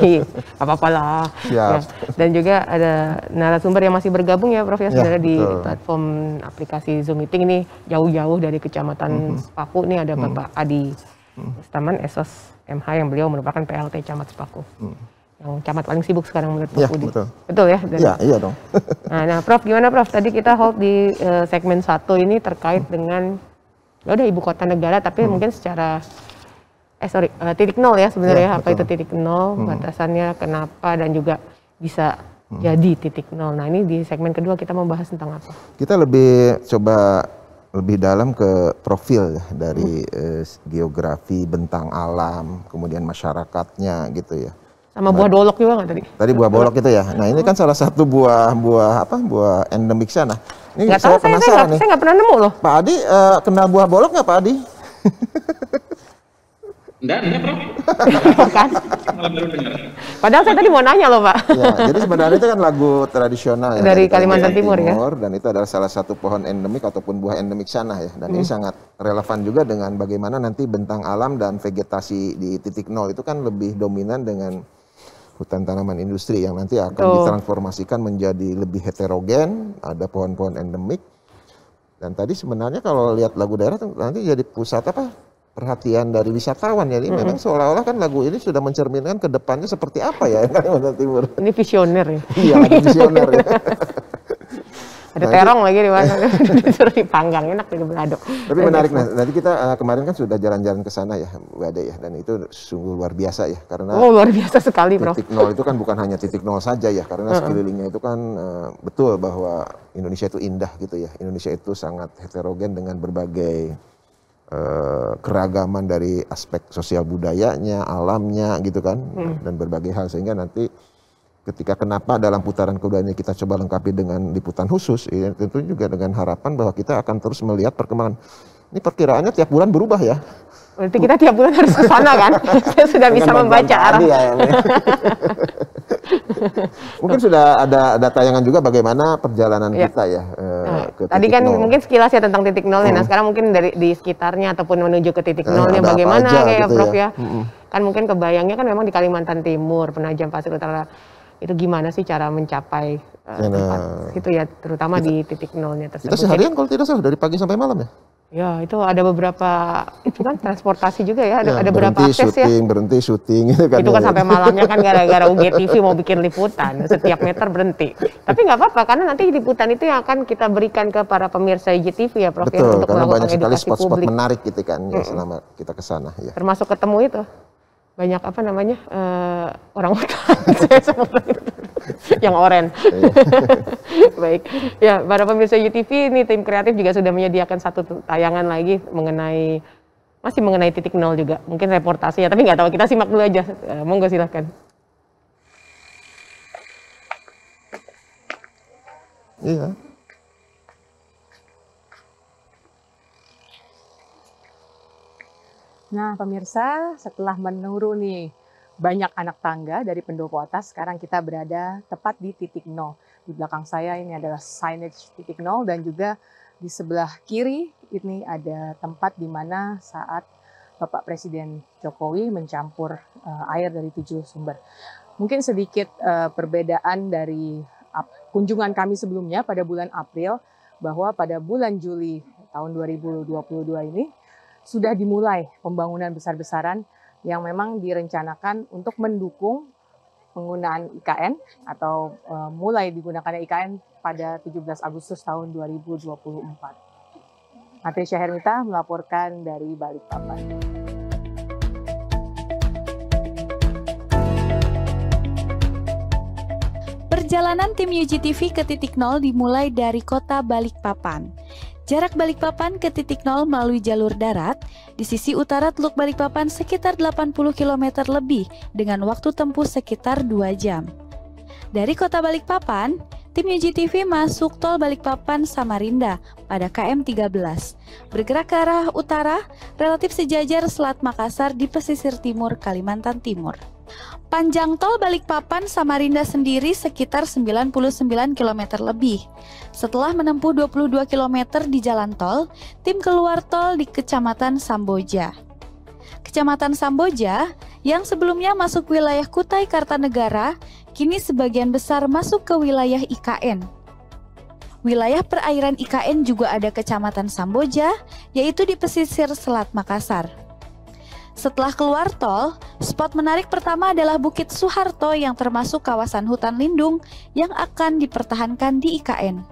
[SPEAKER 1] Iya, apa-apa lah. Ya. Dan juga ada narasumber yang masih bergabung ya Prof ya, saudara di platform aplikasi Zoom Meeting ini jauh-jauh dari Kecamatan Sepaku. Ini ada Bapak Adi Mustaman, Esos MH, yang beliau merupakan PLT Camat Sepaku. Yang camat paling sibuk sekarang menurut Pak Budi. Betul ya?
[SPEAKER 2] Iya dong.
[SPEAKER 1] Nah, Prof, gimana Prof? Tadi kita hold di segmen 1 ini terkait dengan udah Ibu Kota Negara, tapi mungkin secara titik nol ya sebenarnya, apa itu titik nol, batasannya kenapa, dan juga bisa jadi titik nol. Nah, ini di segmen kedua kita membahas tentang apa?
[SPEAKER 2] Kita coba lebih dalam ke profil ya, dari geografi, bentang alam, kemudian masyarakatnya gitu ya.
[SPEAKER 1] Sama buah dolok juga nggak tadi?
[SPEAKER 2] Tadi buah bolok itu ya. Nah, ini kan salah satu buah endemik sana. Ini
[SPEAKER 1] nggak tahu, saya nggak pernah nemu loh.
[SPEAKER 2] Pak Adi kenal buah bolok nggak Pak Adi?
[SPEAKER 5] Enggak, Prof.
[SPEAKER 1] Kan? Padahal saya tadi mau nanya loh, Pak.
[SPEAKER 2] Ya, jadi sebenarnya itu kan lagu tradisional ya,
[SPEAKER 1] dari Kalimantan Timur ya.
[SPEAKER 2] Dan itu adalah salah satu pohon endemik ataupun buah endemik sana ya. Dan ini sangat relevan juga dengan bagaimana nanti bentang alam dan vegetasi di titik nol itu kan lebih dominan dengan hutan tanaman industri yang nanti akan ditransformasikan menjadi lebih heterogen, ada pohon-pohon endemik. Dan tadi sebenarnya kalau lihat lagu daerah nanti jadi pusat perhatian dari wisatawan ya. Ini memang seolah-olah kan lagu ini sudah mencerminkan ke depannya seperti apa ya Kalimantan Timur.
[SPEAKER 1] Ini visioner ya.
[SPEAKER 2] Iya, visioner ya.
[SPEAKER 1] Ada terong lagi di mana, disuruh dipanggang, enak di beladok.
[SPEAKER 2] Tapi menarik, nanti kita kemarin kan sudah jalan-jalan ke sana ya, Bu Ade ya, dan itu sungguh luar biasa ya, karena
[SPEAKER 1] luar biasa sekali, Prof.
[SPEAKER 2] Titik nol itu kan bukan hanya titik nol saja ya, karena sekelilingnya itu kan betul bahwa Indonesia itu indah gitu ya, Indonesia itu sangat heterogen dengan berbagai keragaman dari aspek sosial budayanya, alamnya gitu kan, dan berbagai hal, sehingga nanti ketika kenapa dalam putaran kedua ini kita coba lengkapi dengan liputan khusus, ya, tentu juga dengan harapan bahwa kita akan terus melihat perkembangan. Ini perkiraannya tiap bulan berubah ya.
[SPEAKER 1] Berarti kita tiap bulan harus ke sana kan? Saya sudah bisa membaca arah.
[SPEAKER 2] Mungkin sudah ada tayangan juga bagaimana perjalanan kita ya. Ke
[SPEAKER 1] Tadi kan
[SPEAKER 2] nol.
[SPEAKER 1] mungkin sekilas ya tentang titik nolnya. Nah sekarang mungkin di sekitarnya ataupun menuju ke titik nolnya
[SPEAKER 2] ada apa
[SPEAKER 1] bagaimana
[SPEAKER 2] aja
[SPEAKER 1] kayak
[SPEAKER 2] gitu
[SPEAKER 1] Prof
[SPEAKER 2] ya.
[SPEAKER 1] ya. Kan mungkin kebayangnya kan memang di Kalimantan Timur, Penajam Pasir Utara. Itu gimana sih cara mencapai tempat itu ya, terutama di titik nolnya tersebut.
[SPEAKER 2] Kita seharian kalau tidak salah dari pagi sampai malam ya.
[SPEAKER 1] Ya itu ada beberapa itu kan transportasi juga ya, ada beberapa akses
[SPEAKER 2] berhenti syuting gitu kan.
[SPEAKER 1] Itu kan sampai malamnya kan gara-gara UGTV mau bikin liputan, setiap meter berhenti. Tapi nggak apa-apa karena nanti liputan itu yang akan kita berikan ke para pemirsa IGTV ya Prof.
[SPEAKER 2] Betul,
[SPEAKER 1] ya, untuk
[SPEAKER 2] karena
[SPEAKER 1] melakukan
[SPEAKER 2] banyak sekali
[SPEAKER 1] edukasi
[SPEAKER 2] spot-spot
[SPEAKER 1] publik.
[SPEAKER 2] menarik gitu kan ya, selama kita ke sana ya.
[SPEAKER 1] Termasuk ketemu itu banyak apa namanya orang hutan saya sebut yang oren. Baik, ya para pemirsa UTV ini tim kreatif juga sudah menyediakan satu tayangan lagi masih mengenai titik nol juga, mungkin reportasenya, tapi nggak tahu, kita simak dulu aja. Monggo silahkan.
[SPEAKER 2] Iya.
[SPEAKER 7] Nah, pemirsa, setelah menuruni banyak anak tangga dari pendopo atas, sekarang kita berada tepat di titik nol. Di belakang saya ini adalah signage titik nol dan juga di sebelah kiri ini ada tempat di mana saat Bapak Presiden Jokowi mencampur air dari 7 sumber. Mungkin sedikit perbedaan dari kunjungan kami sebelumnya pada bulan April, bahwa pada bulan Juli tahun 2022 ini sudah dimulai pembangunan besar-besaran yang memang direncanakan untuk mendukung penggunaan IKN atau mulai digunakannya IKN pada 17 Agustus tahun 2024. Matricia Hermita melaporkan dari Balikpapan.
[SPEAKER 3] Perjalanan tim UGTV ke titik nol dimulai dari kota Balikpapan. Jarak Balikpapan ke titik nol melalui jalur darat, di sisi utara Teluk Balikpapan sekitar 80 km lebih dengan waktu tempuh sekitar 2 jam. Dari kota Balikpapan, tim UGTV masuk tol Balikpapan Samarinda pada KM 13, bergerak ke arah utara relatif sejajar Selat Makassar di pesisir timur Kalimantan Timur. Panjang tol Balikpapan Samarinda sendiri sekitar 99 km lebih. Setelah menempuh 22 km di jalan tol, tim keluar tol di Kecamatan Samboja. Kecamatan Samboja yang sebelumnya masuk wilayah Kutai Kartanegara, kini sebagian besar masuk ke wilayah IKN. Wilayah perairan IKN juga ada Kecamatan Samboja, yaitu di pesisir Selat Makassar. Setelah keluar tol, spot menarik pertama adalah Bukit Soeharto yang termasuk kawasan hutan lindung yang akan dipertahankan di IKN.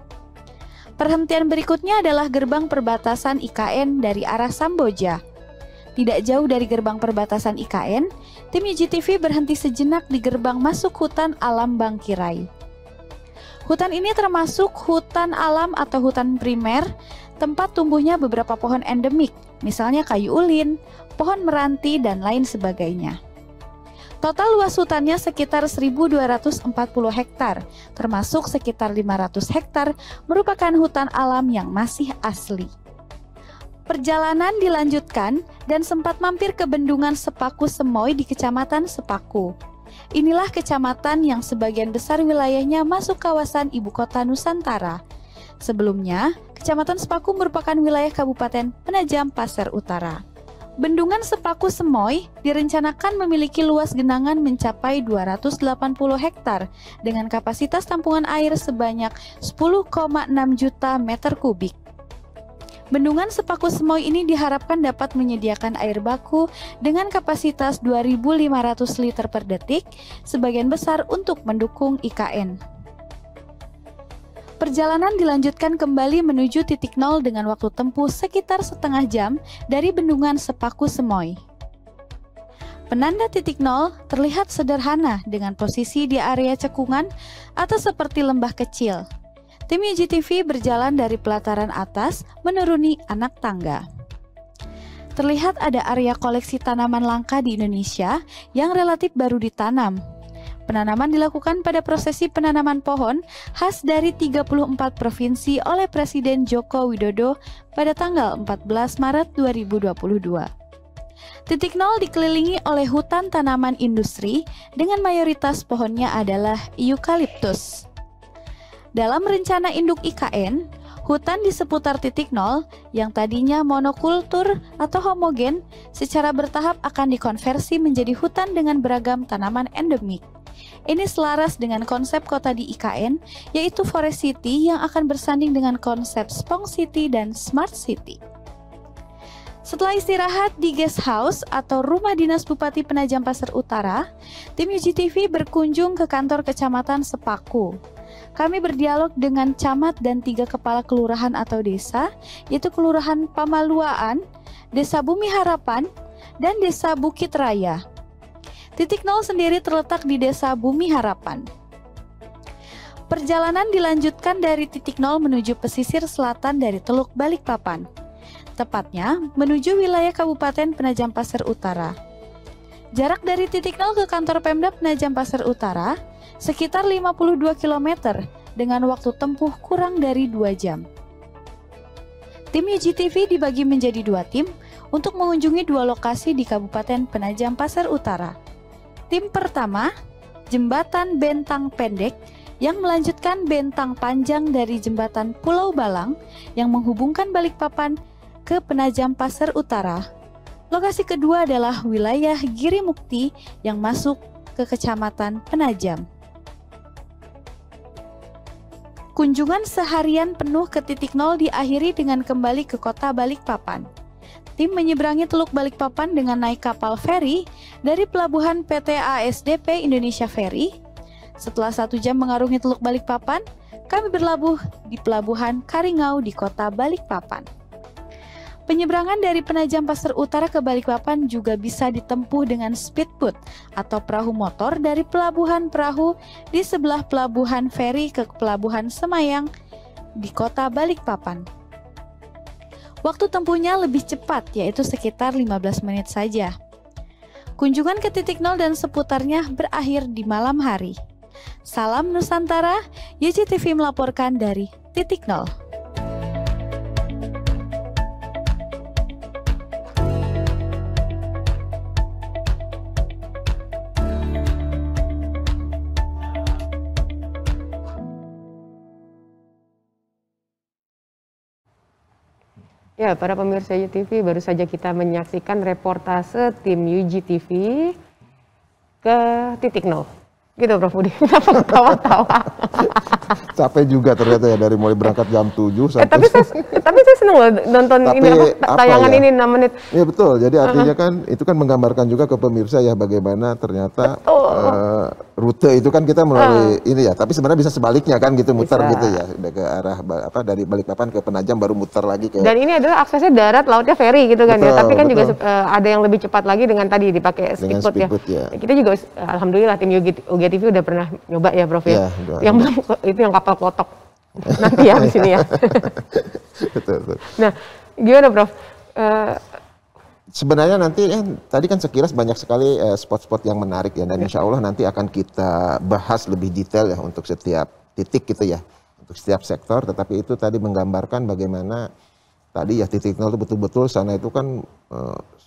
[SPEAKER 3] Perhentian berikutnya adalah gerbang perbatasan IKN dari arah Samboja. Tidak jauh dari gerbang perbatasan IKN, tim UGTV berhenti sejenak di gerbang masuk hutan alam Bangkirai. Hutan ini termasuk hutan alam atau hutan primer, tempat tumbuhnya beberapa pohon endemik, misalnya kayu ulin, pohon meranti, dan lain sebagainya. Total luas hutannya sekitar 1.240 hektar, termasuk sekitar 500 hektar merupakan hutan alam yang masih asli. Perjalanan dilanjutkan dan sempat mampir ke bendungan Sepaku Semoy di Kecamatan Sepaku. Inilah kecamatan yang sebagian besar wilayahnya masuk kawasan Ibu Kota Nusantara. Sebelumnya, Kecamatan Sepaku merupakan wilayah Kabupaten Penajam Pasir Utara. Bendungan Sepaku Semoy direncanakan memiliki luas genangan mencapai 280 hektar dengan kapasitas tampungan air sebanyak 10,6 juta meter kubik. Bendungan Sepaku Semoy ini diharapkan dapat menyediakan air baku dengan kapasitas 2.500 liter per detik, sebagian besar untuk mendukung IKN. Perjalanan dilanjutkan kembali menuju titik nol dengan waktu tempuh sekitar setengah jam dari Bendungan Sepaku Semoy. Penanda titik nol terlihat sederhana dengan posisi di area cekungan atau seperti lembah kecil. Tim UGTV berjalan dari pelataran atas menuruni anak tangga. Terlihat ada area koleksi tanaman langka di Indonesia yang relatif baru ditanam. Penanaman dilakukan pada prosesi penanaman pohon khas dari 34 provinsi oleh Presiden Joko Widodo pada tanggal 14 Maret 2022. Titik nol dikelilingi oleh hutan tanaman industri dengan mayoritas pohonnya adalah eukaliptus. Dalam rencana induk IKN, hutan di seputar titik nol yang tadinya monokultur atau homogen secara bertahap akan dikonversi menjadi hutan dengan beragam tanaman endemik. Ini selaras dengan konsep kota di IKN, yaitu Forest City yang akan bersanding dengan konsep Spong City dan Smart City. Setelah istirahat di guest house atau rumah dinas Bupati Penajam Pasir Utara, tim UGTV berkunjung ke kantor Kecamatan Sepaku. Kami berdialog dengan camat dan 3 kepala kelurahan atau desa, yaitu Kelurahan Pamaluaan, Desa Bumi Harapan, dan Desa Bukit Raya. Titik nol sendiri terletak di Desa Bumi Harapan. Perjalanan dilanjutkan dari titik nol menuju pesisir selatan dari Teluk Balikpapan, tepatnya menuju wilayah Kabupaten Penajam Pasir Utara. Jarak dari titik nol ke kantor Pemda Penajam Pasir Utara sekitar 52 km dengan waktu tempuh kurang dari 2 jam. Tim UGTV dibagi menjadi 2 tim untuk mengunjungi 2 lokasi di Kabupaten Penajam Pasir Utara. Tim pertama, Jembatan Bentang Pendek yang melanjutkan bentang panjang dari Jembatan Pulau Balang yang menghubungkan Balikpapan ke Penajam Pasir Utara. Lokasi kedua adalah wilayah Giri Mukti yang masuk ke Kecamatan Penajam. Kunjungan seharian penuh ke titik nol diakhiri dengan kembali ke kota Balikpapan. Tim menyeberangi Teluk Balikpapan dengan naik kapal feri dari pelabuhan PT ASDP Indonesia Ferry. Setelah 1 jam mengarungi Teluk Balikpapan, kami berlabuh di pelabuhan Karingau di kota Balikpapan. Penyeberangan dari Penajam Pasir Utara ke Balikpapan juga bisa ditempuh dengan speedboat atau perahu motor dari pelabuhan perahu di sebelah pelabuhan feri ke pelabuhan Semayang di kota Balikpapan. Waktu tempuhnya lebih cepat, yaitu sekitar 15 menit saja. Kunjungan ke titik nol dan seputarnya berakhir di malam hari. Salam Nusantara, UGTV melaporkan dari titik nol.
[SPEAKER 1] Ya, para pemirsa UGTV, baru saja kita menyaksikan reportase tim UGTV ke titik nol. Gitu Prof Budi, kenapa ketawa-tawa?
[SPEAKER 2] Capek juga ternyata ya, dari mulai berangkat jam 7 sampai...
[SPEAKER 1] Tapi saya senang loh nonton ini tayangan
[SPEAKER 2] ya?
[SPEAKER 1] ini 6 menit.
[SPEAKER 2] Iya betul, jadi artinya kan itu kan menggambarkan juga ke pemirsa ya bagaimana ternyata rute itu kan kita melalui ini ya, tapi sebenarnya bisa sebaliknya kan gitu, muter gitu ya, ke arah dari Balikpapan ke Penajam baru muter lagi ke...
[SPEAKER 1] Dan ini adalah aksesnya darat, lautnya ferry gitu kan ya, tapi kan juga ada yang lebih cepat lagi dengan tadi dipakai speedboat ya. Kita juga alhamdulillah tim UGTV udah pernah nyoba ya Prof ya, yang itu yang kapal klotok nanti ya di sini ya.
[SPEAKER 2] Betul.
[SPEAKER 1] Nah, gimana Prof?
[SPEAKER 2] Sebenarnya nanti tadi kan sekilas banyak sekali spot-spot yang menarik ya, dan insya Allah nanti akan kita bahas lebih detail ya untuk setiap titik gitu ya, untuk setiap sektor. Tetapi itu tadi menggambarkan bagaimana tadi ya titik nol itu betul-betul sana itu kan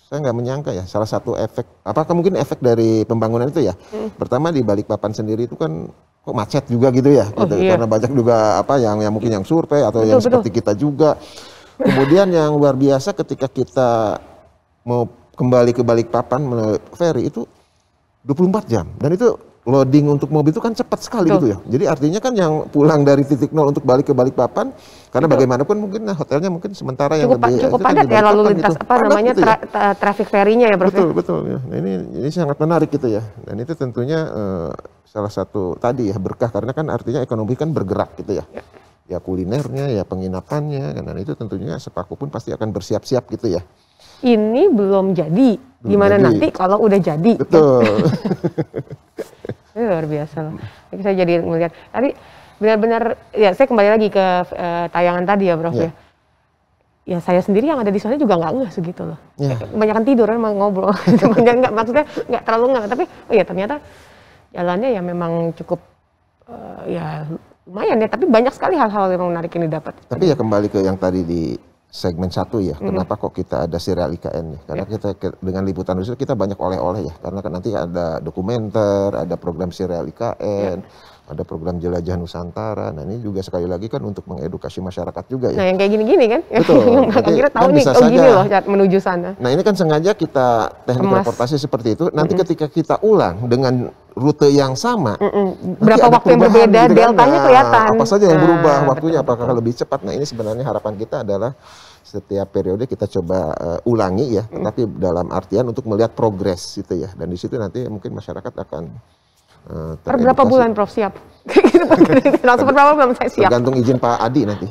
[SPEAKER 2] saya nggak menyangka ya, salah satu efek, apakah mungkin efek dari pembangunan itu ya. Pertama di Balikpapan sendiri itu kan kok macet juga gitu ya, gitu. Karena banyak juga apa yang mungkin yang survei atau yang seperti kita juga. Kemudian yang luar biasa ketika kita mau kembali ke Balikpapan melalui ferry itu 24 jam, dan itu loading untuk mobil itu kan cepat sekali gitu ya. Jadi artinya kan yang pulang dari titik nol untuk balik ke Balikpapan, karena bagaimanapun mungkin hotelnya mungkin sementara yang
[SPEAKER 1] cukup padat ya lalu lintas gitu. Namanya gitu ya? Traffic ferry-nya ya Prof.
[SPEAKER 2] Betul ya. Nah, ini sangat menarik gitu ya. Dan itu tentunya salah satu tadi ya berkah, karena kan artinya ekonomi kan bergerak gitu ya. Ya kulinernya, ya penginapannya, dan itu tentunya Sepaku pun pasti akan bersiap-siap gitu ya.
[SPEAKER 1] Ini belum jadi, gimana nanti kalau udah jadi.
[SPEAKER 2] Betul.
[SPEAKER 1] Luar biasa loh. Saya jadi melihat tadi benar-benar ya, saya kembali lagi ke tayangan tadi ya Prof ya. Ya saya sendiri yang ada di sana juga nggak ngeh segitu loh. Kebanyakan tidur kan ngobrol. Maksudnya nggak terlalu nggak, tapi oh ya ternyata jalannya ya memang cukup ya lumayan ya, tapi banyak sekali hal-hal yang menarik yang didapat.
[SPEAKER 2] Tapi ya kembali ke yang tadi di segmen 1 ya, kenapa kok kita ada serial IKN ya? Karena kita dengan liputan khusus kita banyak oleh-oleh ya, karena kan nanti ada dokumenter, ada program serial IKN, ada program jelajah Nusantara. Nah ini juga sekali lagi kan untuk mengedukasi masyarakat juga ya.
[SPEAKER 1] Nah yang kayak gini-gini kan,
[SPEAKER 2] Betul.
[SPEAKER 1] yang akhirnya tahu
[SPEAKER 2] kan
[SPEAKER 1] nih,
[SPEAKER 2] bisa
[SPEAKER 1] oh gini
[SPEAKER 2] saja.
[SPEAKER 1] loh menuju sana.
[SPEAKER 2] Nah ini kan sengaja kita teknik
[SPEAKER 1] Kemas.
[SPEAKER 2] reportasi seperti itu. Nanti ketika kita ulang dengan rute yang sama, nanti
[SPEAKER 1] Berapa
[SPEAKER 2] ada
[SPEAKER 1] waktu yang
[SPEAKER 2] perubahan
[SPEAKER 1] berbeda,
[SPEAKER 2] gitu kan.
[SPEAKER 1] deltanya
[SPEAKER 2] Nah,
[SPEAKER 1] kelihatan.
[SPEAKER 2] apa saja yang berubah waktunya,
[SPEAKER 1] betul,
[SPEAKER 2] apakah lebih cepat. Nah ini sebenarnya harapan kita adalah setiap periode kita coba ulangi ya, tetapi dalam artian untuk melihat progres gitu ya. Dan di situ nanti mungkin masyarakat akan
[SPEAKER 1] Per berapa bulan Prof siap? Langsung per berapa bulan saya siap?
[SPEAKER 2] Tergantung izin Pak Adi nanti.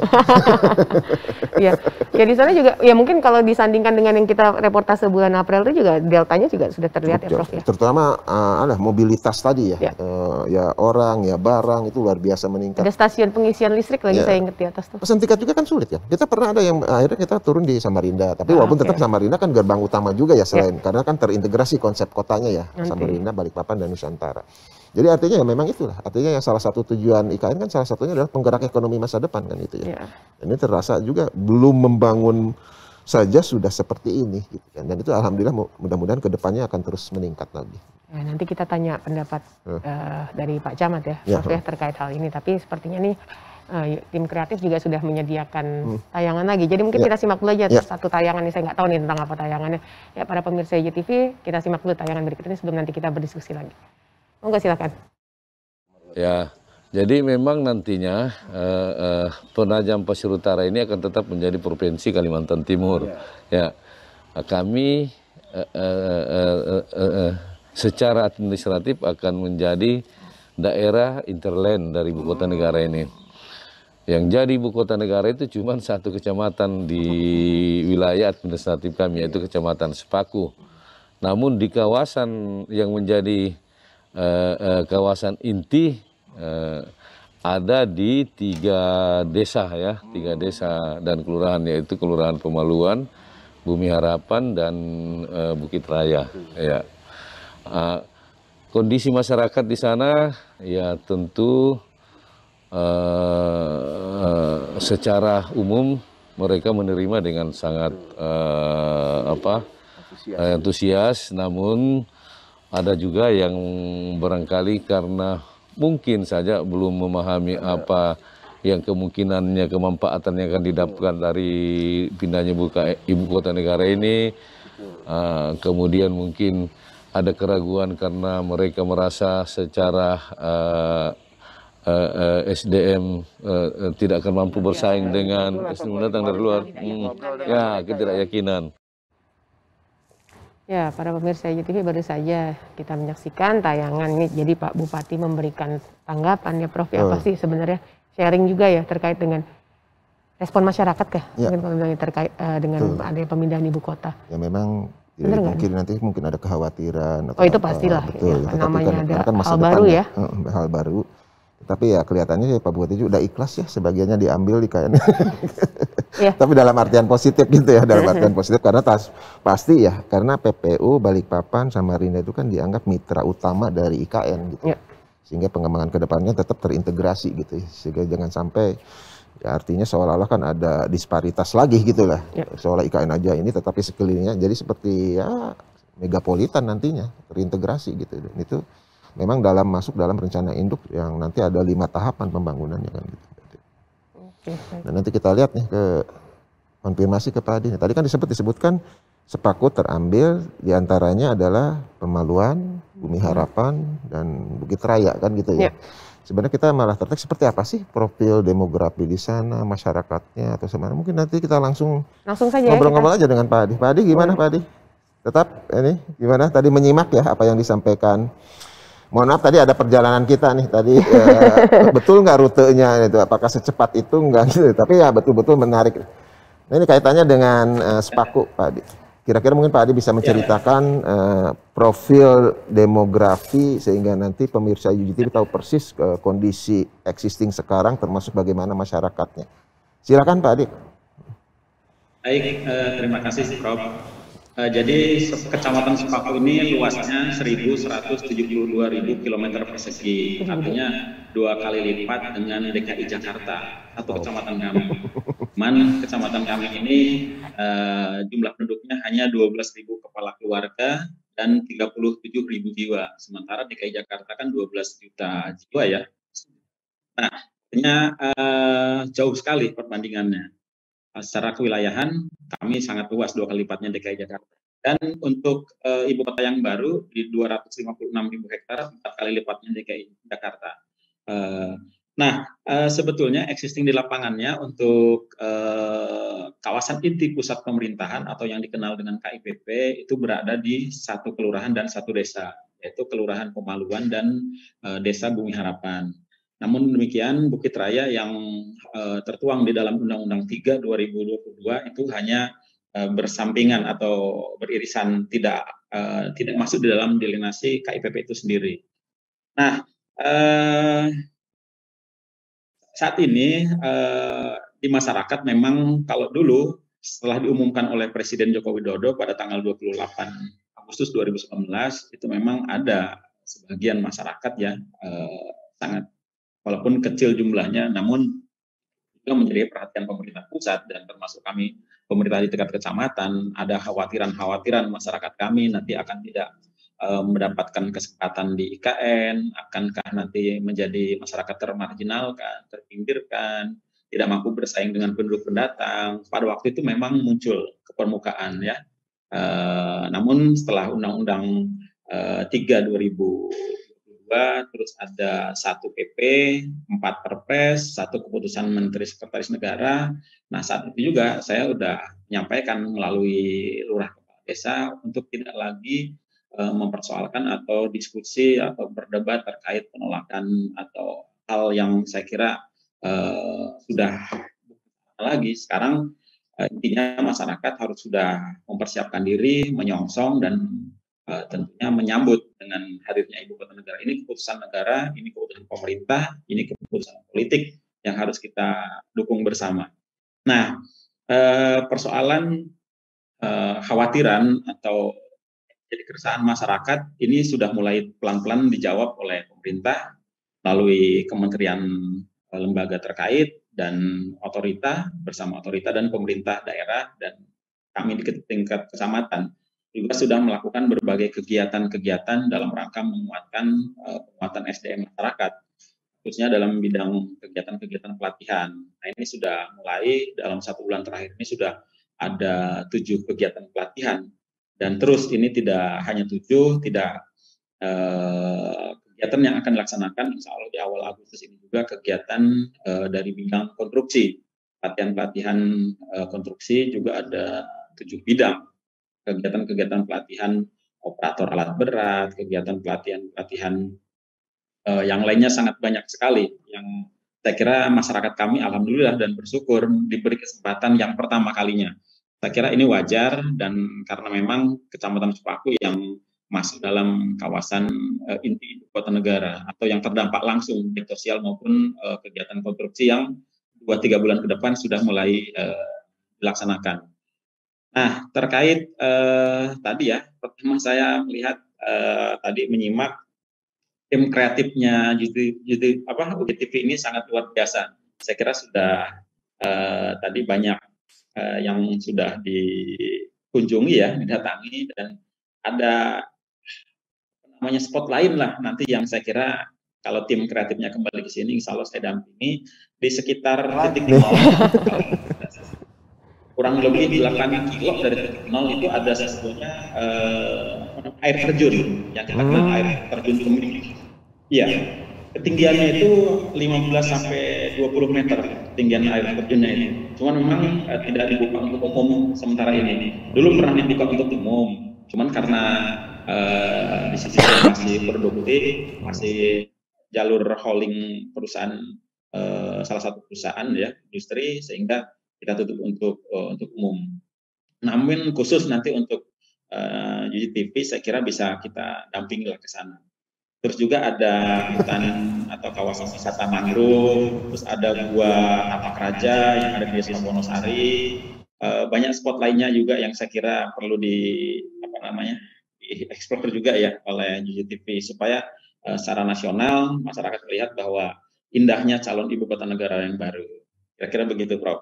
[SPEAKER 1] Iya, ya di sana juga ya mungkin kalau disandingkan dengan yang kita reportase bulan April itu juga deltanya juga sudah terlihat ya Prof ya.
[SPEAKER 2] Terutama mobilitas tadi ya,
[SPEAKER 1] Ya.
[SPEAKER 2] ya orang, ya barang itu luar biasa meningkat.
[SPEAKER 1] Ada stasiun pengisian listrik lagi
[SPEAKER 2] Ya.
[SPEAKER 1] saya ingat di atas tuh.
[SPEAKER 2] Pesan tiket juga kan sulit kan. Kita pernah ada yang akhirnya kita turun di Samarinda, tapi walaupun
[SPEAKER 1] oke.
[SPEAKER 2] tetap Samarinda kan gerbang utama juga ya selain karena kan terintegrasi konsep kotanya ya,
[SPEAKER 1] Nanti.
[SPEAKER 2] Samarinda, Balikpapan dan Nusantara. Jadi artinya ya memang itulah. Artinya yang salah satu tujuan IKN kan salah satunya adalah penggerak ekonomi masa depan kan itu ya.
[SPEAKER 1] Ya.
[SPEAKER 2] Ini terasa juga belum membangun saja sudah seperti ini gitu kan. Dan itu alhamdulillah mudah-mudahan kedepannya akan terus meningkat lagi.
[SPEAKER 1] Ya, nanti kita tanya pendapat dari Pak Camat ya, Prof ya terkait hal ini. Tapi sepertinya nih tim kreatif juga sudah menyediakan tayangan lagi. Jadi mungkin kita simak dulu aja satu tayangan ini. Saya nggak tahu nih tentang apa tayangannya. Ya para pemirsa IJTV, kita simak dulu tayangan berikut ini sebelum nanti kita berdiskusi lagi. Monggo silakan.
[SPEAKER 4] Ya, jadi memang nantinya Penajam Pasir Utara ini akan tetap menjadi provinsi Kalimantan Timur. Ya, kami secara administratif akan menjadi daerah interland dari ibu kota negara ini. Yang jadi ibu kota negara itu cuma satu kecamatan di wilayah administratif kami, yaitu Kecamatan Sepaku. Namun di kawasan yang menjadi kawasan inti ada di 3 desa ya, 3 desa dan kelurahan, yaitu Kelurahan Pemaluan, Bumi Harapan dan Bukit Raya. Ya. Kondisi masyarakat di sana ya tentu secara umum mereka menerima dengan sangat antusias, namun ada juga yang barangkali karena mungkin saja belum memahami apa yang kemungkinannya, kemanfaatannya akan didapatkan dari pindahnya ibu kota negara ini. Kemudian mungkin ada keraguan karena mereka merasa secara SDM tidak akan mampu bersaing dengan SDM datang dari luar. Ya, ketidakyakinan.
[SPEAKER 1] Ya, para pemirsa IJTV baru saja kita menyaksikan tayangan ini. Jadi Pak Bupati memberikan tanggapan ya Prof. Ya, apa sih sebenarnya sharing juga ya terkait dengan respon masyarakat kah? Mungkin kalau misalnya terkait dengan adanya pemindahan ibu kota.
[SPEAKER 2] Ya memang
[SPEAKER 1] Bener
[SPEAKER 2] mungkin nanti mungkin ada kekhawatiran.
[SPEAKER 1] Oh itu pastilah.
[SPEAKER 2] Betul.
[SPEAKER 1] Ya, namanya ada
[SPEAKER 2] kan masa
[SPEAKER 1] hal baru ya.
[SPEAKER 2] Hal baru. Tapi ya kelihatannya ya Pak Bupati juga udah ikhlas ya, sebagiannya diambil di KN.
[SPEAKER 1] Ya.
[SPEAKER 2] Tapi dalam artian positif gitu ya, dalam artian positif karena pasti ya, karena PPU Balikpapan Samarinda itu kan dianggap mitra utama dari IKN gitu.
[SPEAKER 1] Ya.
[SPEAKER 2] Sehingga pengembangan kedepannya tetap terintegrasi gitu ya. Sehingga jangan sampai ya artinya seolah-olah kan ada disparitas lagi gitu lah.
[SPEAKER 1] Ya.
[SPEAKER 2] Seolah IKN aja ini tetapi sekelilingnya jadi seperti ya megapolitan nantinya terintegrasi gitu. Dan itu memang masuk dalam rencana induk yang nanti ada 5 tahapan pembangunannya kan gitu. Dan nanti kita lihat nih ke konfirmasi ke Pak Adi. Tadi kan disebutkan Sepaku terambil diantaranya adalah Pemaluan, Bumi Harapan dan Bukit Raya kan gitu ya. Sebenarnya kita malah tertarik seperti apa sih profil demografi di sana, masyarakatnya atau sebenarnya mungkin nanti kita langsung
[SPEAKER 1] saja
[SPEAKER 2] ngobrol-ngobrol aja dengan Pak Adi. Pak Adi gimana Pak Adi? Tetap ini gimana tadi menyimak ya apa yang disampaikan. Mohon maaf tadi ada perjalanan kita nih tadi betul nggak rutenya itu apakah secepat itu nggak gitu tapi ya betul-betul menarik. Nah ini kaitannya dengan Sepaku Pak Adi. Kira-kira mungkin Pak Adi bisa menceritakan profil demografi sehingga nanti pemirsa UJTV tahu persis kondisi existing sekarang termasuk bagaimana masyarakatnya. Silakan Pak Adi.
[SPEAKER 5] Baik, terima kasih Prof. Jadi Kecamatan Sepaku ini luasnya 1.172.000 km persegi, artinya 2 kali lipat dengan DKI Jakarta, satu kecamatan kami. Cuman kecamatan kami ini jumlah penduduknya hanya 12.000 kepala keluarga dan 37.000 jiwa, sementara DKI Jakarta kan 12 juta jiwa ya. Nah, artinya jauh sekali perbandingannya. Secara kewilayahan kami sangat luas 2 kali lipatnya DKI Jakarta. Dan untuk ibu kota yang baru di 256.000 hektar, 4 kali lipatnya DKI Jakarta. Sebetulnya existing di lapangannya untuk kawasan inti pusat pemerintahan atau yang dikenal dengan KIPP itu berada di 1 kelurahan dan 1 desa, yaitu Kelurahan Pemaluan dan Desa Bumi Harapan. Namun demikian, Bukit Raya yang tertuang di dalam Undang-Undang 3 2022 itu hanya bersampingan atau beririsan, tidak masuk di dalam delinasi KIPP itu sendiri. Nah, saat ini di masyarakat memang kalau dulu setelah diumumkan oleh Presiden Joko Widodo pada tanggal 28 Agustus 2019 itu memang ada sebagian masyarakat ya sangat, walaupun kecil jumlahnya, namun juga menjadi perhatian pemerintah pusat dan termasuk kami pemerintah di tingkat kecamatan. Ada khawatiran masyarakat kami nanti akan tidak mendapatkan kesempatan di IKN, akankah nanti menjadi masyarakat termarginalkan, terpinggirkan, tidak mampu bersaing dengan penduduk pendatang. Pada waktu itu memang muncul ke permukaan ya. Namun setelah Undang-Undang 3 2022, terus ada 1 PP, 4 Perpres, 1 keputusan Menteri Sekretaris Negara. Nah, saat itu juga saya sudah menyampaikan melalui lurah kepala desa untuk tidak lagi mempersoalkan atau diskusi atau berdebat terkait penolakan atau hal yang saya kira sudah lagi. Sekarang intinya masyarakat harus sudah mempersiapkan diri, menyongsong dan tentunya menyambut dengan hadirnya Ibu Kota Negara. Ini keputusan negara, ini keputusan pemerintah, ini keputusan politik yang harus kita dukung bersama. Nah, persoalan khawatiran atau jadi keresahan masyarakat ini sudah mulai pelan-pelan dijawab oleh pemerintah melalui kementerian lembaga terkait dan otorita bersama otorita dan pemerintah daerah, dan kami di tingkat kecamatan juga sudah melakukan berbagai kegiatan-kegiatan dalam rangka menguatkan penguatan SDM masyarakat, khususnya dalam bidang kegiatan-kegiatan pelatihan. Nah, ini sudah mulai dalam 1 bulan terakhir ini sudah ada 7 kegiatan pelatihan. Dan terus ini tidak hanya 7, tidak kegiatan yang akan dilaksanakan insya Allah di awal Agustus ini juga kegiatan dari bidang konstruksi. Pelatihan konstruksi juga ada 7 bidang. Kegiatan-kegiatan pelatihan operator alat berat, kegiatan pelatihan yang lainnya sangat banyak sekali. Yang saya kira masyarakat kami alhamdulillah dan bersyukur diberi kesempatan yang pertama kalinya. Saya kira ini wajar, dan karena memang Kecamatan Sepaku yang masuk dalam kawasan inti ibu kota negara atau yang terdampak langsung baik sosial maupun kegiatan konstruksi yang 2-3 bulan ke depan sudah mulai dilaksanakan. Nah, terkait tadi ya, pertama saya melihat tadi menyimak tim kreatifnya UGTV ini sangat luar biasa. Saya kira sudah tadi banyak yang sudah dikunjungi ya, didatangi, dan ada namanya spot lain lah nanti yang saya kira kalau tim kreatifnya kembali ke sini insya Allah saya dampingi di sekitar titik nol. Kurang lebih 8 kilo dari titik nol itu ada sebetulnya air terjun yang kita kenal air terjun Kemiri. Iya, ketinggiannya itu 15 sampai 20 meter ketinggian air terjunnya ini. Cuman memang tidak dibuka untuk umum sementara ini. Dulu pernah dibuka untuk umum, cuman karena di sisi masih produktif, masih jalur hauling perusahaan salah satu perusahaan ya industri, sehingga kita tutup untuk umum. Namun khusus nanti untuk UGTV saya kira bisa kita dampingi ke sana. Terus juga ada hutan atau kawasan wisata mangrove, terus ada gua Tapak Raja yang ada di Desa Wonosari, banyak spot lainnya juga yang saya kira perlu dieksplor juga ya oleh JJTV supaya secara nasional masyarakat melihat bahwa indahnya calon ibu kota negara yang baru. Kira-kira begitu, Prof.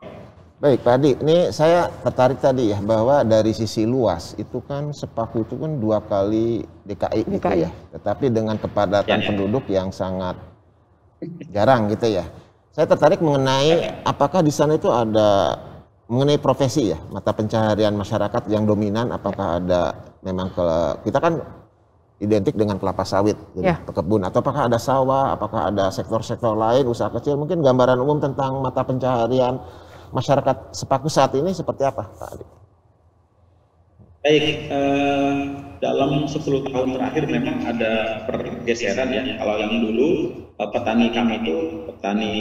[SPEAKER 2] Baik, Pak Adi, ini saya tertarik tadi ya bahwa dari sisi luas itu kan Sepaku itu kan 2 kali DKI gitu ya. Tetapi dengan kepadatan penduduk yang sangat jarang gitu ya. Saya tertarik mengenai apakah di sana itu ada mengenai profesi ya, mata pencaharian masyarakat yang dominan, apakah ada memang kita kan identik dengan kelapa sawit, jadi pekebun, atau apakah ada sawah, apakah ada sektor-sektor lain, usaha kecil, mungkin gambaran umum tentang mata pencaharian masyarakat Sepaku saat ini seperti apa, Pak Adi?
[SPEAKER 5] Baik, dalam 10 tahun terakhir memang ada pergeseran ya. Kalau yang dulu petani kami itu petani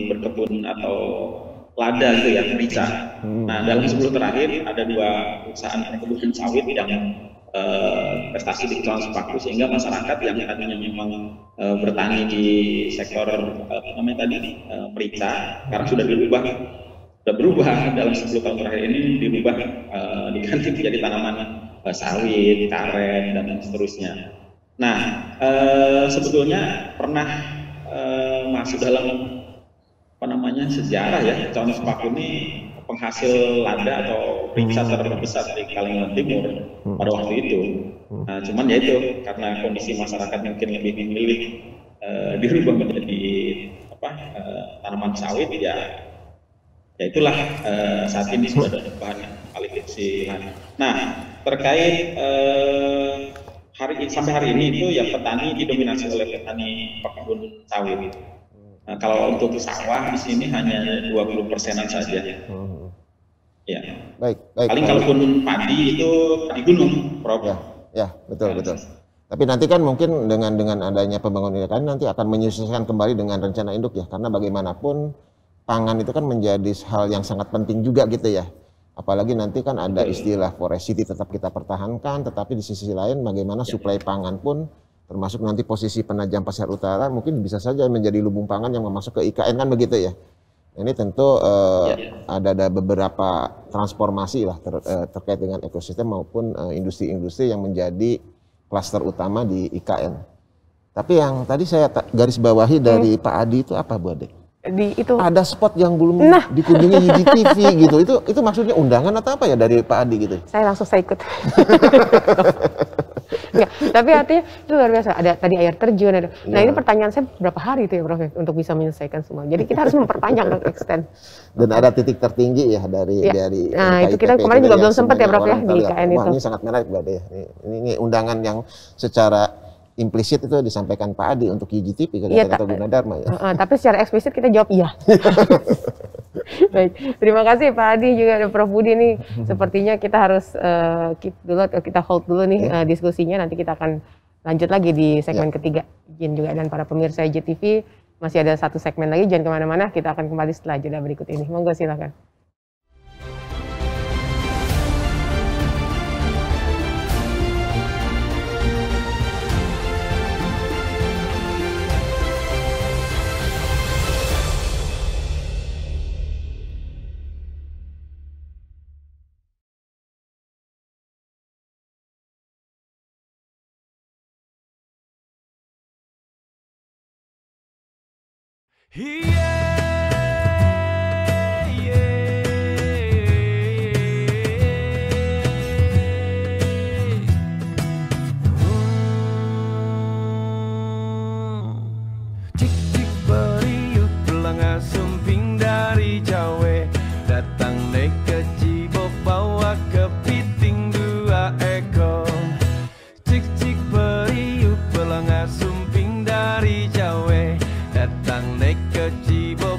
[SPEAKER 5] berkebun atau lada gitu ya, merica. Nah, dalam 10 terakhir ada 2 perusahaan perkebunan sawit yang prestasi di Kecamatan Sepaku, sehingga masyarakat yang tadinya memang bertani di sektor merica sekarang sudah berubah dalam 10 tahun terakhir ini diganti menjadi tanaman sawit, karet dan seterusnya. Nah, sebetulnya pernah masuk dalam sejarah ya, Kecamatan Sepaku ini penghasil lada atau merica terbesar di Kalimantan Timur pada waktu itu. Nah, cuman ya itu karena kondisi masyarakat mungkin lebih memilih dirubah menjadi tanaman sawit ya itulah saat ini sudah ada bahan alih-fungsi lahan. Nah, terkait sampai hari ini itu ya petani didominasi oleh petani pekebun sawit. Nah, kalau untuk sawah di sini hanya 20%-an saja. Ya. Baik. Paling kalaupun padi itu padi gunung, Prof.
[SPEAKER 2] Ya, betul. Tapi nanti kan mungkin dengan adanya pembangunan kan nanti akan menyesuaikan kembali dengan rencana induk ya, karena bagaimanapun pangan itu kan menjadi hal yang sangat penting juga gitu ya. Apalagi nanti kan ada istilah forest city tetap kita pertahankan, tetapi di sisi lain bagaimana suplai pangan pun termasuk nanti posisi Penajam Pasir Utara mungkin bisa saja menjadi lumbung pangan yang masuk ke IKN kan begitu ya. Ini tentu ada beberapa transformasi lah terkait dengan ekosistem maupun industri-industri yang menjadi klaster utama di IKN. Tapi yang tadi saya garis bawahi dari Pak Adi itu apa Bu Ade?
[SPEAKER 1] Itu
[SPEAKER 2] ada spot yang belum dikunjungi JJTV gitu. Itu maksudnya undangan atau apa ya dari Pak Adi gitu?
[SPEAKER 1] Saya ikut. Enggak, tapi artinya itu luar biasa. Ada tadi air terjun, ada. Nah, ini pertanyaan saya berapa hari itu ya, Prof, untuk bisa menyelesaikan semua. Jadi kita harus memperpanjang dan extend.
[SPEAKER 2] Dan ada titik tertinggi ya dari
[SPEAKER 1] nah, itu kita kemarin juga belum sempat ya, Prof, ya di IKN itu.
[SPEAKER 2] Wah, ini sangat menarik Mbak ya. Ini undangan yang secara implisit itu disampaikan Pak Adi untuk JJTV kata Gunadarma ya.
[SPEAKER 1] Tapi secara eksplisit kita jawab iya. Baik, terima kasih Pak Adi juga ada Prof Budi nih. Sepertinya kita harus kita hold dulu nih diskusinya. Nanti kita akan lanjut lagi di segmen ketiga. Izin juga dan para pemirsa JTV masih ada 1 segmen lagi. Jangan kemana-mana. Kita akan kembali setelah jeda berikut ini. Monggo silakan.
[SPEAKER 6] Cik-cik beriuk belanga sumping dari Jawa, datang naik ke Cibok bawa kepiting 2 ekor. Cik-cik beriuk belanga sumping dari Jawa, datang naik ke Cibok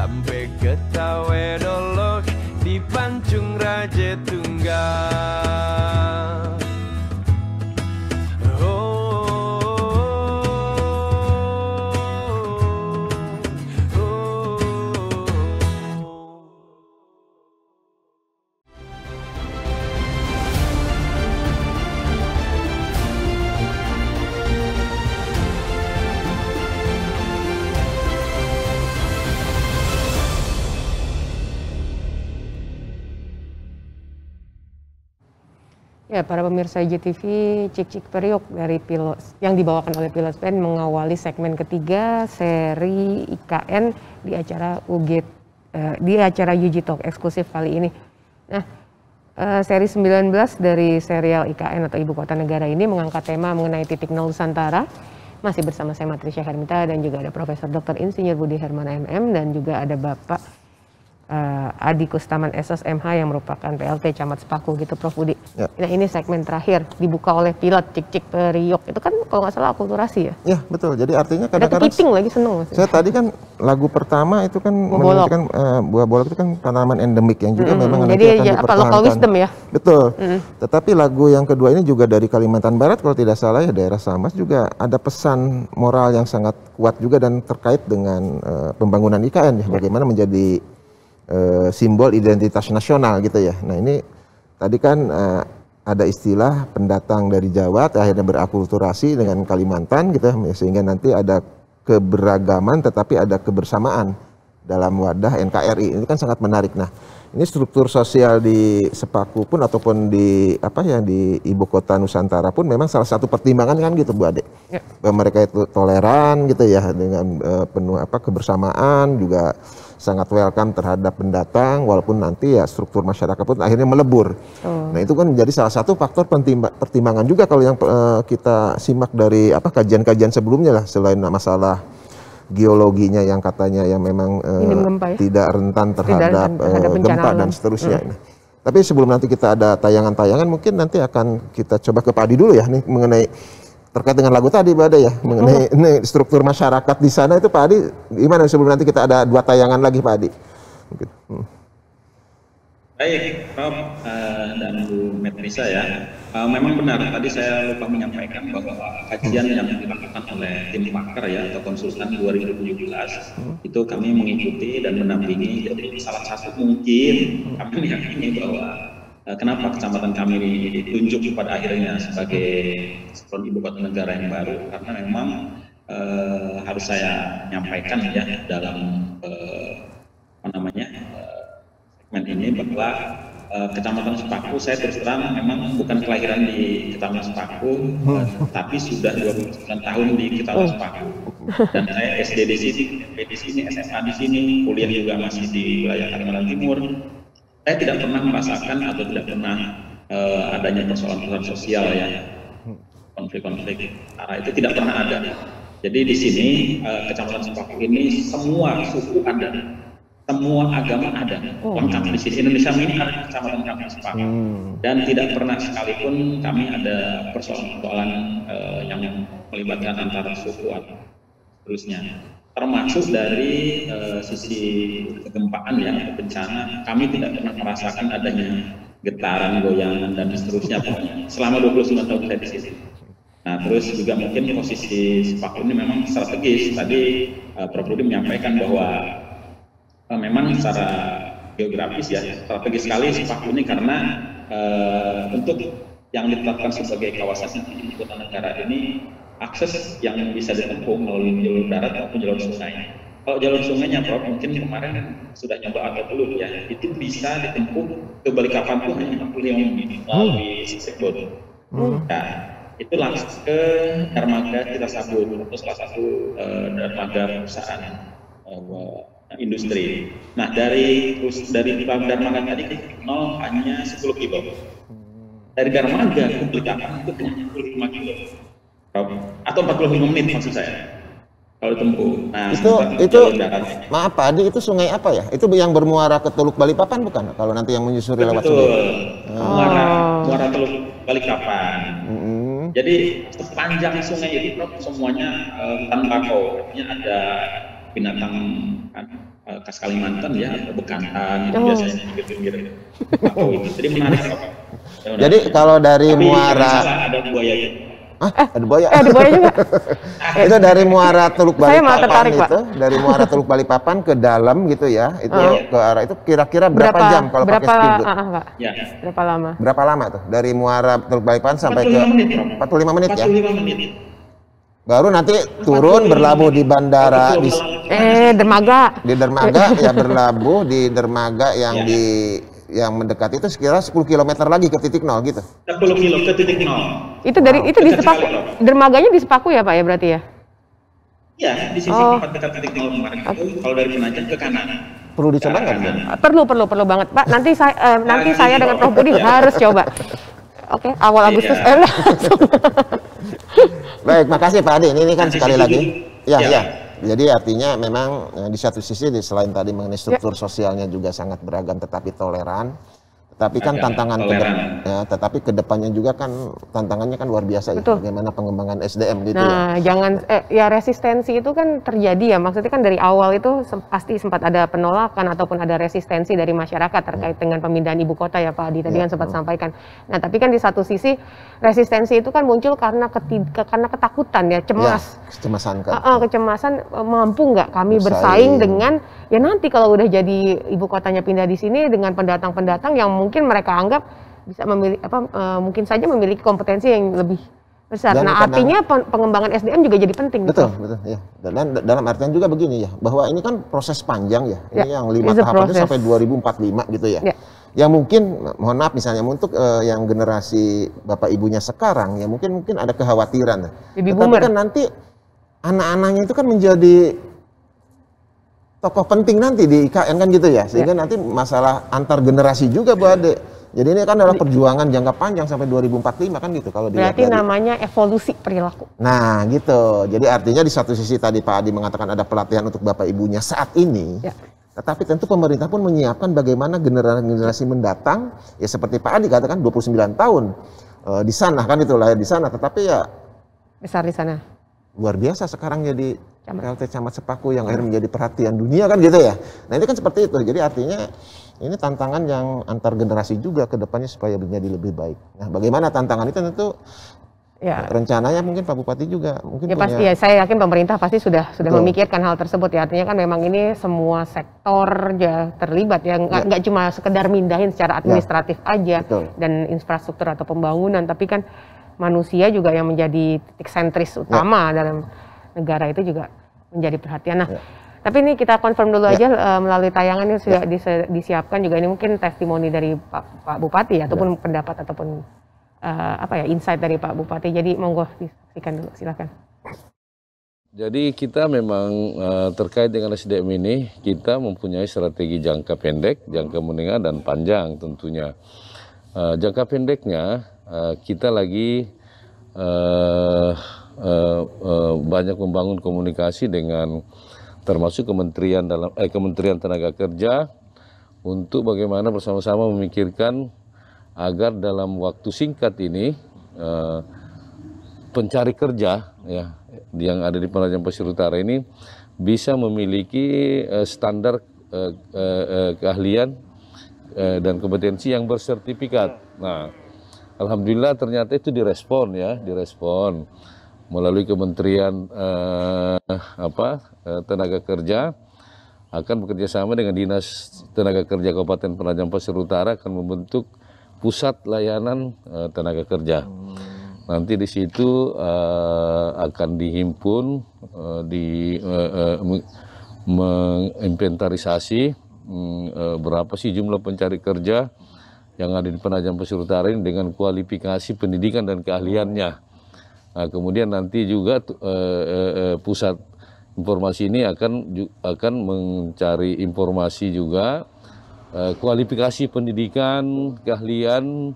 [SPEAKER 6] sampai ke Tawedolok di Pancung Raja Tunggal.
[SPEAKER 1] Ya, para pemirsa IJTV, Cik-Cik Periuk dari Pilos yang dibawakan oleh Pilos Band mengawali segmen ketiga seri IKN di acara UG Talk eksklusif kali ini. Nah, seri 19 dari serial IKN atau Ibu Kota Negara ini mengangkat tema mengenai titik nol Nusantara. Masih bersama saya Matrisya Hermita dan juga ada Profesor Dr. Insinyur Budi Herman MM dan juga ada Bapak Adi Kustaman SOS MH yang merupakan PLT Camat Sepaku gitu Prof Budi. Ya. Nah ini segmen terakhir dibuka oleh pilot Cik-Cik Periuk. Itu kan kalau nggak salah akulturasi ya? Ya
[SPEAKER 2] betul, jadi artinya kadang-kadang...
[SPEAKER 1] Ada kepiting lagi seneng maksudnya.
[SPEAKER 2] Saya tadi kan lagu pertama itu kan menunjukkan buah bolok itu kan tanaman endemik yang juga memang nanti akan dipertahankan. Local wisdom ya? Betul, tetapi lagu yang kedua ini juga dari Kalimantan Barat kalau tidak salah ya daerah Samas juga ada pesan moral yang sangat kuat juga dan terkait dengan pembangunan IKN ya, bagaimana menjadi simbol identitas nasional gitu ya. Nah ini tadi kan ada istilah pendatang dari Jawa akhirnya berakulturasi dengan Kalimantan gitu ya, sehingga nanti ada keberagaman tetapi ada kebersamaan dalam wadah NKRI. Ini kan sangat menarik. Nah ini struktur sosial di Sepaku pun ataupun di di Ibu Kota Nusantara pun memang salah satu pertimbangan kan gitu Bu Ade. Ya. Mereka itu toleran gitu ya dengan penuh kebersamaan, juga sangat welcome terhadap pendatang walaupun nanti ya struktur masyarakat pun akhirnya melebur. Nah itu kan menjadi salah satu faktor pertimbangan juga kalau yang kita simak dari kajian-kajian sebelumnya lah, selain masalah geologinya yang katanya yang memang tidak rentan terhadap gempa dan seterusnya. Nah, tapi sebelum nanti kita ada tayangan-tayangan mungkin nanti akan kita coba ke Pak Adi dulu ya nih mengenai terkait dengan lagu tadi Pak Ade ya, mengenai struktur masyarakat di sana itu Pak Adi gimana sebelum nanti kita ada dua tayangan lagi Pak Adi.
[SPEAKER 5] Baik, Prof dan Bu Metrisa ya, memang benar tadi saya lupa menyampaikan bahwa kajian yang dilakukan oleh tim pakar ya atau konsultan 2017 itu kami mengikuti dan mendampingi. Jadi salah satu mungkin kami meyakini bahwa kenapa kecamatan kami ini ditunjuk pada akhirnya sebagai calon ibu kota negara yang baru, karena memang harus saya nyampaikan ya dalam segmen ini bahwa Kecamatan Sepaku, saya terus terang memang bukan kelahiran di Kecamatan Sepaku, tapi sudah 29 tahun di Kecamatan Sepaku. Dan saya SD di sini, SMP di sini, SMA di sini, kuliah juga masih di wilayah Kalimantan Timur. Saya tidak pernah merasakan atau tidak pernah adanya persoalan-persoalan sosial ya, konflik-konflik arah itu tidak pernah ada. Jadi di sini Kecamatan Sepaku ini semua suku ada, semua agama ada, lengkap di sini. Indonesia ini ada Kecamatan kami Sepaku, dan tidak pernah sekalipun kami ada persoalan-persoalan yang melibatkan antara suku atau seterusnya. Termasuk dari sisi kegempaan ya, atau bencana, kami tidak pernah merasakan adanya getaran, goyangan dan seterusnya pokoknya selama 29 tahun saya di sini. Nah terus juga mungkin posisi Sepaku ini memang strategis. Tadi Prof Budi menyampaikan bahwa memang secara geografis ya strategis sekali Sepaku ini karena untuk yang ditetapkan sebagai kawasan ibu kota negara ini akses yang bisa ditempuh melalui jalur darat maupun jalur sungai. Kalau jalur sungainya Prof mungkin kemarin sudah nyoba atau belum ya, itu bisa ditempuh ke Balikpapan pun hanya 45 menit melalui Sisebon. Nah itu langsung ke dermaga Citasabun, itu salah satu dermaga perusahaan industri. Nah dari dermaga tadi ke nol hanya 10 kilo. Dari dermaga ke Balikpapan itu hanya 25 kilo. Atau 45 menit maksud saya kalau tempuh. Nah, itu maaf Pak Adi, itu sungai apa ya? Itu yang bermuara ke Teluk Balikpapan bukan? Kalau nanti yang menyusuri lewat sungai. Muara Teluk Balikpapan. Jadi sepanjang sungai ini semuanya hutan bakau, artinya ada binatang khas Kalimantan ya, atau bekantan itu biasanya di pinggir Paku itu. Jadi menarik Prof.
[SPEAKER 2] Jadi kalau dari
[SPEAKER 5] Tapi
[SPEAKER 2] muara
[SPEAKER 5] ada buaya gitu.
[SPEAKER 2] ada buaya.
[SPEAKER 1] Ada buaya juga.
[SPEAKER 2] Itu dari muara Teluk
[SPEAKER 1] Saya malah
[SPEAKER 2] Balikpapan
[SPEAKER 1] tertarik, Pak.
[SPEAKER 2] itu, dari muara Teluk Balikpapan ke dalam gitu ya, itu ke arah itu kira-kira berapa jam kalau pakai speedboat?
[SPEAKER 1] Pak?
[SPEAKER 5] Ya.
[SPEAKER 1] Berapa lama?
[SPEAKER 2] Berapa lama tuh? Dari muara Teluk Balikpapan sampai
[SPEAKER 5] 45
[SPEAKER 2] ke
[SPEAKER 5] menit, Prof.
[SPEAKER 2] 45 menit ya?
[SPEAKER 5] 45 menit.
[SPEAKER 2] Baru nanti turun berlabuh di bandara di
[SPEAKER 1] Dermaga.
[SPEAKER 2] dermaga ya, berlabuh di dermaga yang yang mendekati itu sekira 10 km lagi ke titik nol gitu.
[SPEAKER 5] 10 kilo ke titik nol.
[SPEAKER 1] Itu dari itu di
[SPEAKER 5] Dekat
[SPEAKER 1] Sepaku.
[SPEAKER 5] sekali, Prof.
[SPEAKER 1] Dermaganya di Sepaku ya Pak ya berarti ya?
[SPEAKER 5] Ya, di sisi tempat dekat titik nol kemarin itu, kalau dari Penajam ke kanan.
[SPEAKER 2] Perlu dicoba nggak?
[SPEAKER 1] Perlu banget Pak. Nanti saya dengan Prof Budi harus coba. Oke, awal Agustus.
[SPEAKER 2] Baik, makasih Pak Adi. Ini kan
[SPEAKER 5] Nanti
[SPEAKER 2] sekali
[SPEAKER 5] sisi
[SPEAKER 2] lagi.
[SPEAKER 5] dulu.
[SPEAKER 2] Ya,
[SPEAKER 5] Ya.
[SPEAKER 2] ya. Jadi artinya memang di satu sisi selain tadi mengenai struktur sosialnya juga sangat beragam tetapi toleran. Tetapi kan tantangan tetapi kedepannya juga kan tantangannya kan luar biasa ya. Bagaimana pengembangan SDM gitu
[SPEAKER 1] Nah, jangan ya resistensi itu kan terjadi ya. Maksudnya kan dari awal itu pasti sempat ada penolakan ataupun ada resistensi dari masyarakat terkait dengan pemindahan ibu kota ya Pak Adi tadi kan sempat sampaikan. Nah, tapi kan di satu sisi resistensi itu kan muncul karena ketakutan ya, cemas.
[SPEAKER 2] Ya, kecemasan kan.
[SPEAKER 1] Kecemasan mampu nggak kami bersaing dengan ya nanti kalau udah jadi ibu kotanya pindah di sini dengan pendatang-pendatang yang mungkin mereka anggap bisa mungkin saja memiliki kompetensi yang lebih besar.
[SPEAKER 2] Dan
[SPEAKER 1] nah, artinya pengembangan SDM juga jadi penting.
[SPEAKER 2] Betul ya. Dan dalam artian juga begini ya, bahwa ini kan proses panjang ya. Ini yang 5 tahap itu sampai 2045 gitu ya. Yang mungkin mohon maaf misalnya untuk yang generasi bapak ibunya sekarang ya mungkin ada kekhawatiran. Tetapi kan nanti anak-anaknya itu kan menjadi tokoh penting nanti di IKN kan gitu ya, sehingga nanti masalah antar generasi juga Bu Ade. Jadi ini kan adalah perjuangan jangka panjang sampai 2045 kan gitu kalau dilihat.
[SPEAKER 1] Berarti namanya evolusi perilaku.
[SPEAKER 2] Nah gitu, jadi artinya di satu sisi tadi Pak Adi mengatakan ada pelatihan untuk bapak ibunya saat ini, tetapi tentu pemerintah pun menyiapkan bagaimana generasi mendatang, ya seperti Pak Adi katakan 29 tahun di sana kan itu lahir di sana, tetapi ya
[SPEAKER 1] besar di sana.
[SPEAKER 2] Luar biasa sekarang jadi PLT Camat Sepaku yang akhirnya menjadi perhatian dunia kan gitu ya. Nah ini kan seperti itu, jadi artinya ini tantangan yang antar generasi juga ke depannya supaya menjadi lebih baik. Nah bagaimana tantangan itu tentu rencananya mungkin Pak Bupati juga mungkin
[SPEAKER 1] ya pasti ya, saya yakin pemerintah pasti sudah memikirkan hal tersebut ya. Artinya kan memang ini semua sektor ya terlibat ya, nggak cuma sekedar mindahin secara administratif aja dan infrastruktur atau pembangunan, tapi kan manusia juga yang menjadi titik sentris utama dalam negara itu juga menjadi perhatian. Nah, tapi ini kita confirm dulu aja melalui tayangan ini sudah disiapkan juga ini mungkin testimoni dari Pak Bupati ataupun pendapat ataupun insight dari Pak Bupati. Jadi monggo disaksikan dulu, silakan.
[SPEAKER 4] Jadi kita memang terkait dengan SDM ini kita mempunyai strategi jangka pendek, jangka menengah dan panjang tentunya. Jangka pendeknya kita lagi banyak membangun komunikasi dengan termasuk Kementerian Tenaga Kerja untuk bagaimana bersama-sama memikirkan agar dalam waktu singkat ini pencari kerja ya yang ada di Penajam Pasir Utara ini bisa memiliki standar keahlian dan kompetensi yang bersertifikat. Nah, alhamdulillah ternyata itu direspon melalui Kementerian Tenaga Kerja akan bekerjasama dengan Dinas Tenaga Kerja Kabupaten Penajam Pasir Utara akan membentuk pusat layanan tenaga kerja. Nanti di situ akan dihimpun, menginventarisasi berapa sih jumlah pencari kerja yang ada di Penajam Pasir Utara ini dengan kualifikasi pendidikan dan keahliannya. Nah, kemudian nanti juga pusat informasi ini akan mencari informasi juga kualifikasi pendidikan, keahlian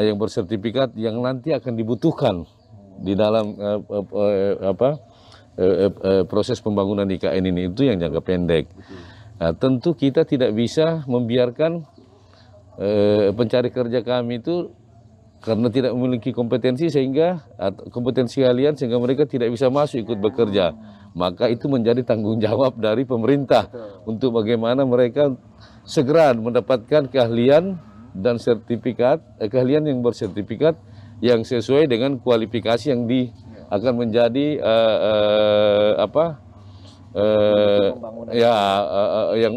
[SPEAKER 4] yang bersertifikat yang nanti akan dibutuhkan di dalam proses pembangunan IKN ini. Itu yang jangka pendek. Nah, tentu kita tidak bisa membiarkan pencari kerja kami itu karena tidak memiliki kompetensi sehingga kompetensi keahlian sehingga mereka tidak bisa masuk ikut bekerja. maka itu menjadi tanggung jawab dari pemerintah untuk bagaimana mereka segera mendapatkan keahlian dan sertifikat, keahlian yang bersertifikat yang sesuai dengan kualifikasi yang akan menjadi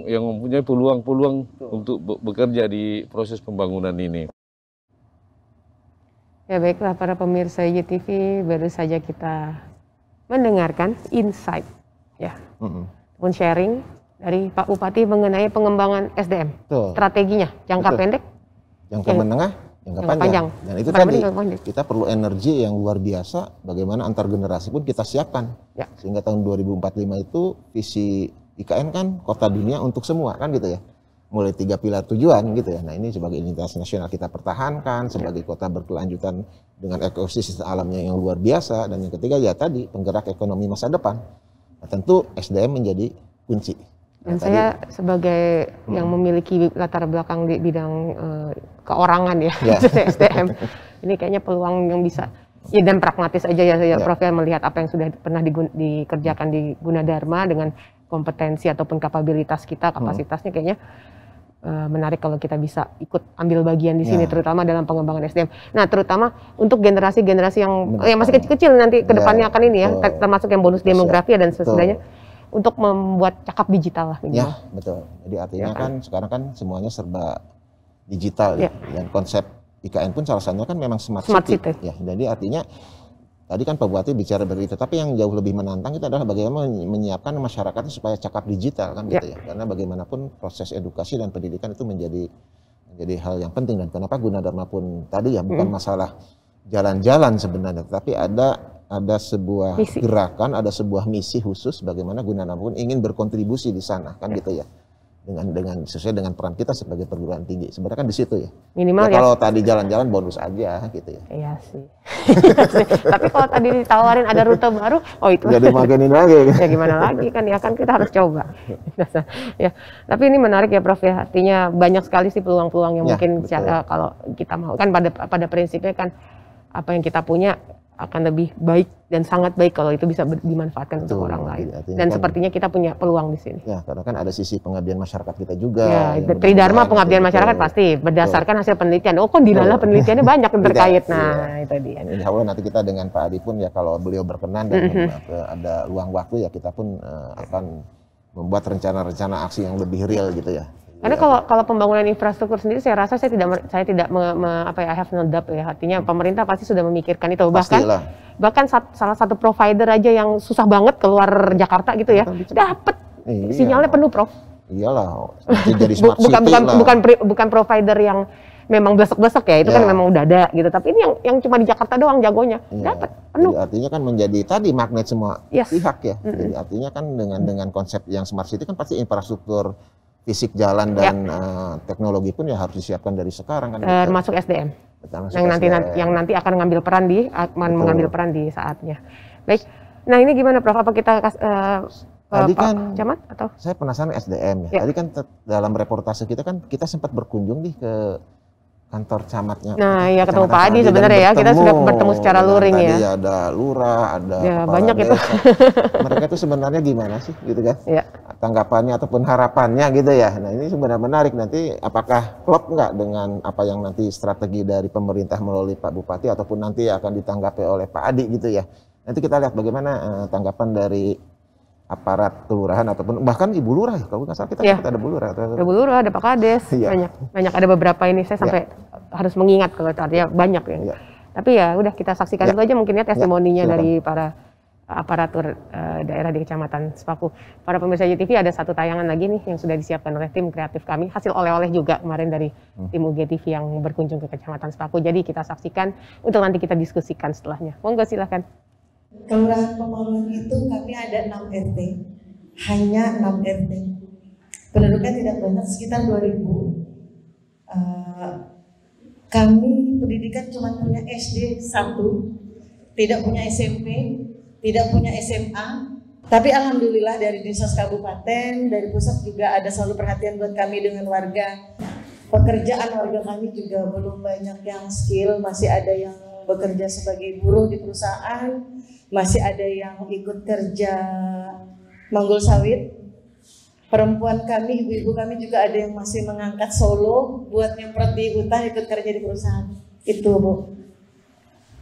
[SPEAKER 4] yang mempunyai peluang-peluang untuk bekerja di proses pembangunan ini.
[SPEAKER 1] Ya baiklah para pemirsa YTV, baru saja kita mendengarkan insight ya, pun sharing dari Pak Bupati mengenai pengembangan SDM, strateginya jangka pendek,
[SPEAKER 2] jangka menengah, jangka panjang. Dan itu tadi kita perlu energi yang luar biasa. Bagaimana antar generasi pun kita siapkan sehingga tahun 2045 itu visi IKN kan kota dunia untuk semua kan gitu ya. Mulai 3 pilar tujuan gitu ya. Nah ini sebagai identitas nasional kita pertahankan sebagai kota berkelanjutan dengan ekosistem alamnya yang luar biasa. Dan yang ketiga ya tadi penggerak ekonomi masa depan. Nah, tentu SDM menjadi kunci.
[SPEAKER 1] Dan saya sebagai yang memiliki latar belakang di bidang keorangan ya, SDM, ini kayaknya peluang yang bisa ya dan pragmatis aja ya Prof ya, melihat apa yang sudah pernah dikerjakan di Gunadarma dengan kompetensi ataupun kapabilitas kita, kapasitasnya kayaknya menarik kalau kita bisa ikut ambil bagian di sini, terutama dalam pengembangan SDM. Nah, terutama untuk generasi-generasi yang masih kecil-kecil nanti ke depannya akan ini ya, termasuk yang bonus demografi dan sesudahnya, untuk membuat cakap digital lah minimal.
[SPEAKER 2] Ya, betul. Jadi artinya kan sekarang kan semuanya serba digital ya. Dan konsep IKN pun salah satunya kan memang smart city. Ya, jadi artinya tadi kan Pak Bupati bicara berita, tapi yang jauh lebih menantang itu adalah bagaimana menyiapkan masyarakatnya supaya cakap digital kan gitu ya. Karena bagaimanapun proses edukasi dan pendidikan itu menjadi hal yang penting. Dan kenapa Gunadarma pun tadi ya bukan masalah jalan-jalan sebenarnya, tapi ada sebuah gerakan, ada sebuah misi khusus bagaimana Gunadarma pun ingin berkontribusi di sana kan gitu ya. Dengan sesuai dengan peran kita sebagai perguruan tinggi. Sebenarnya kan di situ ya. Minimal ya. Kalau tadi jalan-jalan bonus aja gitu ya.
[SPEAKER 1] Iya sih. Tapi kalau tadi ditawarin ada rute baru, oh itu.
[SPEAKER 2] Jadi makin ini lagi.
[SPEAKER 1] Ya gimana lagi kan ya kan kita harus coba. Ya. Tapi ini menarik ya Prof ya. Artinya banyak sekali sih peluang-peluang yang mungkin kalau kita mau kan pada prinsipnya kan apa yang kita punya akan lebih baik dan sangat baik kalau itu bisa dimanfaatkan untuk orang lain. Dan kan, sepertinya kita punya peluang di sini.
[SPEAKER 2] Ya, karena kan ada sisi pengabdian masyarakat kita juga.
[SPEAKER 1] Ya, Tridharma pengabdian masyarakat pasti berdasarkan hasil penelitian. Oh, kok dilalah penelitiannya banyak yang terkait. Nah, itu dia.
[SPEAKER 2] Insya Allah nanti kita dengan Pak Adi pun ya kalau beliau berkenan dan ada luang waktu ya kita pun akan membuat rencana-rencana aksi yang lebih real gitu ya.
[SPEAKER 1] Karena kalau pembangunan infrastruktur sendiri saya rasa saya tidak I have no doubt ya, artinya pemerintah pasti sudah memikirkan itu. Bahkan salah satu provider aja yang susah banget keluar Jakarta gitu ya, dapat sinyalnya penuh Prof.
[SPEAKER 2] Iyalah, jadi smart city
[SPEAKER 1] bukan provider yang memang blesek-blesek ya, itu kan memang udah ada gitu. Tapi ini yang cuma di Jakarta doang jagonya, dapat penuh.
[SPEAKER 2] Jadi artinya kan menjadi tadi magnet semua pihak ya. Jadi artinya kan dengan konsep yang smart city kan pasti infrastruktur fisik jalan dan teknologi pun ya harus disiapkan dari sekarang kan.
[SPEAKER 1] Termasuk SDM. Yang nanti akan mengambil peran di saatnya. Baik. Nah, ini gimana Prof? Apa kita
[SPEAKER 2] tadi
[SPEAKER 1] Pak
[SPEAKER 2] kan
[SPEAKER 1] Camat atau?
[SPEAKER 2] Saya penasaran SDM ya. Tadi kan dalam reportase kita kan kita sempat berkunjung ke kantor camatnya.
[SPEAKER 1] Nah, ya ketemu Pak Adi sebenarnya ya. Kita sudah bertemu secara luring ya.
[SPEAKER 2] Tadi ada lurah, ada kepala
[SPEAKER 1] banyak
[SPEAKER 2] desa.
[SPEAKER 1] itu.
[SPEAKER 2] Mereka itu sebenarnya gimana sih gitu kan? Tanggapannya ataupun harapannya gitu ya. Nah, ini sebenarnya menarik, nanti apakah klop nggak dengan apa yang nanti strategi dari pemerintah melalui Pak Bupati ataupun nanti akan ditanggapi oleh Pak Adi gitu ya. Nanti kita lihat bagaimana tanggapan dari aparat kelurahan ataupun bahkan ibu lurah ya, kalau nggak salah kita ada bu lurah.
[SPEAKER 1] Ada bu lurah, ada Pak Kades, banyak ada beberapa ini saya sampai harus mengingat kalau artinya banyak ya. Tapi ya udah kita saksikan dulu aja mungkin ya testimoninya dari para aparatur daerah di Kecamatan Sepaku. Para pemirsa JTV, ada satu tayangan lagi nih yang sudah disiapkan oleh tim kreatif kami, hasil oleh-oleh juga kemarin dari tim UGTV yang berkunjung ke Kecamatan Sepaku. Jadi kita saksikan untuk nanti kita diskusikan setelahnya. Monggo silahkan.
[SPEAKER 8] Kelurahan Pemaluan itu kami ada 6 RT, hanya 6 RT. Penduduknya tidak banyak, sekitar 2000. Kami pendidikan cuma punya SD 1, tidak punya SMP, tidak punya SMA. Tapi alhamdulillah dari Dinas Kabupaten, dari pusat juga ada selalu perhatian buat kami dengan warga. Pekerjaan warga kami juga belum banyak yang skill, masih ada yang bekerja sebagai buruh di perusahaan, masih ada yang ikut kerja Manggul Sawit. Perempuan kami, ibu-ibu kami juga ada yang masih mengangkat solo buat nyemprot di hutan, ikut kerja di perusahaan. Itu Bu.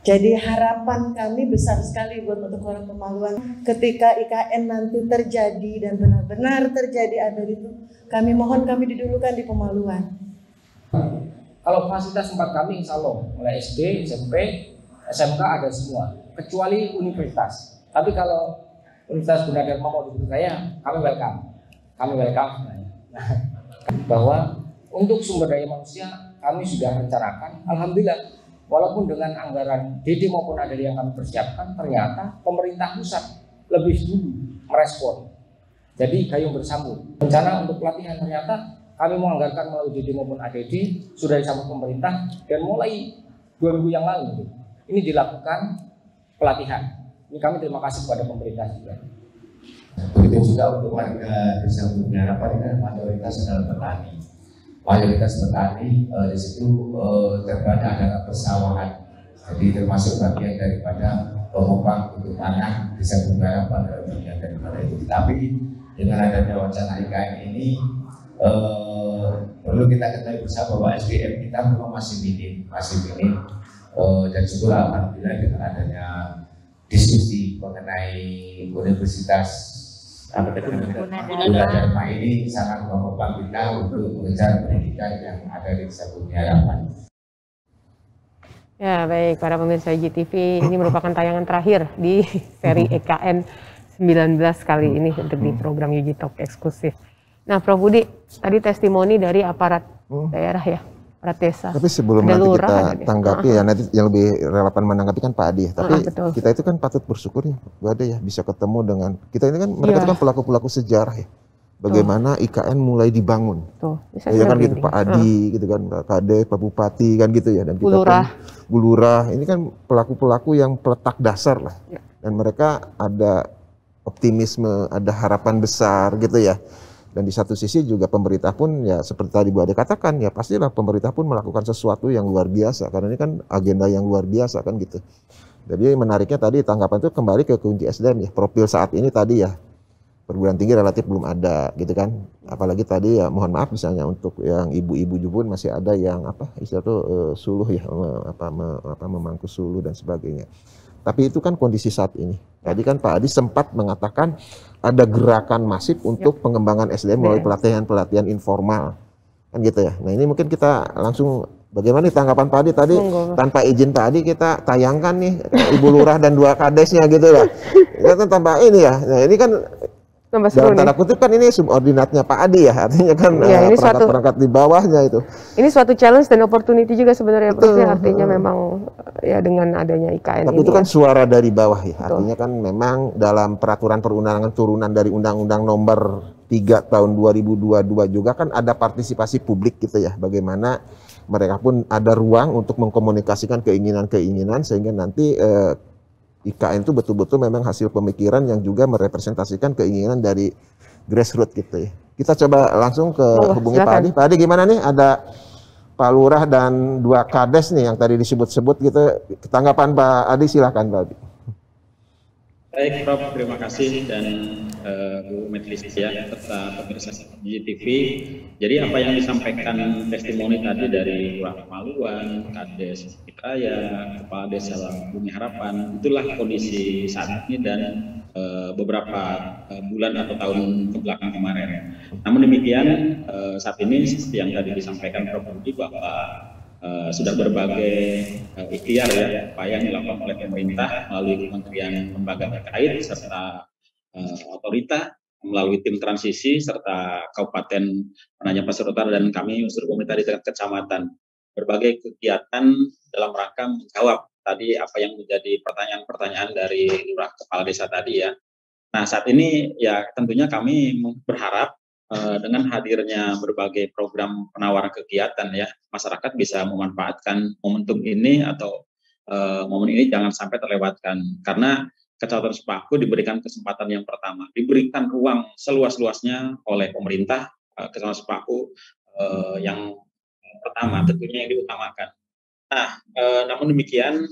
[SPEAKER 8] Jadi harapan kami besar sekali buat untuk orang Pemaluan. Ketika IKN nanti terjadi dan benar-benar terjadi ada itu, kami mohon kami didulukan di Pemaluan.
[SPEAKER 9] Kalau fasilitas tempat kami insya Allah mulai SD, SMP, SMK ada semua, kecuali universitas. Tapi kalau Universitas Gunadarma mau duduk saya, kami welcome. Kami welcome. Bahwa untuk sumber daya manusia kami sudah rencanakan, alhamdulillah. Walaupun dengan anggaran DD maupun ADD yang kami persiapkan, ternyata pemerintah pusat lebih dulu merespon. Jadi gayung bersambut. Rencana untuk pelatihan ternyata kami menganggarkan melalui DD maupun ADD sudah disambut pemerintah dan mulai 2 minggu yang lalu ini dilakukan pelatihan. Ini kami terima kasih kepada pemerintah juga.
[SPEAKER 10] Begitu juga untuk warga desa Bumi Harapan ini mayoritas adalah petani. Mayoritas petani di situ terbanyak adalah persawahan. Jadi termasuk bagian daripada pengembang untuk tanah desa Bumi Harapan adalah bagian daripada itu. Tapi dengan adanya wacana IKN ini perlu kita ketahui bersama bahwa SDM kita memang masih minim, dan syukur alhamdulillah dengan adanya diskusi mengenai Universitas Gunadarma ini sangat membantu kita untuk mengejar pendidikan yang ada di desa Bumi Harapan.
[SPEAKER 1] Ya baik, para pemirsa IGTV, ini merupakan tayangan terakhir di seri EKN 19 kali ini untuk di program Yuji Talk eksklusif. Nah Prof Budi, tadi testimoni dari aparat daerah ya, aparat desa.
[SPEAKER 2] Tapi sebelum nanti kita tanggapi ya, nanti yang lebih relevan menanggapi kan Pak Adi ya. Tapi kita itu kan patut bersyukur ya, Bu Ade ya, bisa ketemu dengan, kita ini kan, mereka itu kan pelaku-pelaku sejarah ya. Bagaimana IKN mulai dibangun. Ya kan gitu, Pak Adi gitu kan, Pak Kades, Pak Bupati kan gitu ya. Dan kita Bu Lurah, ini kan pelaku-pelaku yang peletak dasar lah. Dan mereka ada optimisme, ada harapan besar gitu ya. Dan di satu sisi juga pemerintah pun ya seperti tadi Bu Ade katakan ya, pastilah pemerintah pun melakukan sesuatu yang luar biasa. Karena ini kan agenda yang luar biasa kan gitu. Jadi menariknya tadi tanggapan itu kembali ke kunci SDM ya. Profil saat ini tadi ya, perguruan tinggi relatif belum ada gitu kan. Apalagi tadi ya mohon maaf misalnya untuk yang ibu-ibu juga masih ada yang apa istilah itu suluh ya, memangku suluh dan sebagainya. Tapi itu kan kondisi saat ini. Tadi kan Pak Adi sempat mengatakan ada gerakan masif untuk pengembangan SDM melalui pelatihan-pelatihan informal. Kan gitu ya. Nah ini mungkin kita langsung, bagaimana nih tanggapan Pak Adi tadi, tanpa izin Pak Adi kita tayangkan nih Ibu Lurah dan 2 kadesnya gitu lah. Kita tanpa ini ya. Nah ini kan dalam tanda kutip kan ini subordinatnya Pak Adi ya, artinya kan perangkat-perangkat di bawahnya itu. Ini suatu challenge dan opportunity juga sebenarnya, artinya memang ya dengan adanya IKN. Tapi ini itu kan suara dari bawah ya, artinya kan memang dalam peraturan perundangan turunan dari Undang-Undang Nomor 3 Tahun 2022 juga kan ada partisipasi publik gitu ya, bagaimana mereka pun ada ruang untuk mengkomunikasikan keinginan-keinginan sehingga nanti IKN itu betul-betul memang hasil pemikiran yang juga merepresentasikan keinginan dari grassroots gitu ya. Kita coba langsung ke hubungi Pak Adi. Pak Adi gimana nih, ada Pak Lurah dan 2 kades nih yang tadi disebut-sebut gitu. Tanggapan Pak Adi silakan Pak Adi.
[SPEAKER 5] Baik Prof, terima kasih dan Bu Metlisya serta pemirsa IGTV. Jadi apa yang disampaikan testimoni tadi dari Lurah Pemaluan, Kades Raya, Kepala Desa Bumi Harapan, itulah kondisi saat ini dan beberapa bulan atau tahun kebelakang kemarin. Namun demikian saat ini seperti yang tadi disampaikan Prof Budi bahwa sudah berbagai ikhtiar ya, upaya yang dilakukan oleh pemerintah melalui kementerian lembaga terkait serta otorita melalui tim transisi serta Kabupaten Penajam Pasir Utara dan kami unsur pemerintah di tingkat kecamatan, berbagai kegiatan dalam rangka menjawab tadi apa yang menjadi pertanyaan-pertanyaan dari Lurah Kepala Desa tadi ya. Nah saat ini ya tentunya kami berharap dengan hadirnya berbagai program penawaran kegiatan ya, masyarakat bisa memanfaatkan momentum ini atau momen ini jangan sampai terlewatkan, karena Kecamatan Sepaku diberikan kesempatan yang pertama, diberikan ruang seluas-luasnya oleh pemerintah. Kecamatan Sepaku yang pertama tentunya yang diutamakan. Nah, namun demikian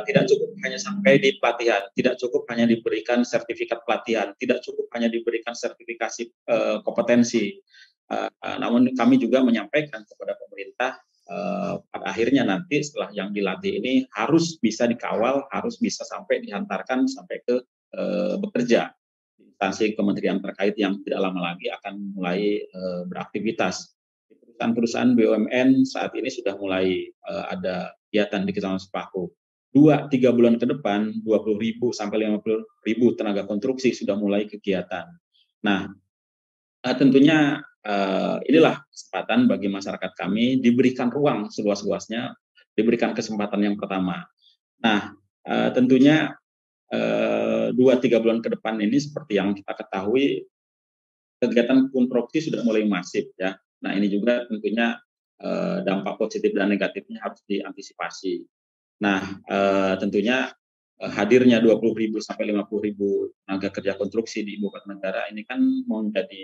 [SPEAKER 5] tidak cukup hanya sampai di pelatihan, tidak cukup hanya diberikan sertifikat pelatihan, tidak cukup hanya diberikan sertifikasi kompetensi. Namun kami juga menyampaikan kepada pemerintah pada akhirnya nanti setelah yang dilatih ini harus bisa dikawal, harus bisa sampai dihantarkan sampai ke bekerja di instansi kementerian terkait yang tidak lama lagi akan mulai beraktivitas. Perusahaan-perusahaan BUMN saat ini sudah mulai ada kegiatan di Kecamatan Sepaku. 2-3 bulan ke depan 20.000 sampai 50.000 tenaga konstruksi sudah mulai kegiatan. Nah, tentunya inilah kesempatan bagi masyarakat kami diberikan ruang seluas-luasnya, diberikan kesempatan yang pertama. Nah, tentunya 2-3 bulan ke depan ini seperti yang kita ketahui kegiatan konstruksi sudah mulai masif ya. Nah, ini juga tentunya dampak positif dan negatifnya harus diantisipasi. Nah, tentunya hadirnya 20.000 sampai 50.000 tenaga kerja konstruksi di ibu kota negara ini kan menjadi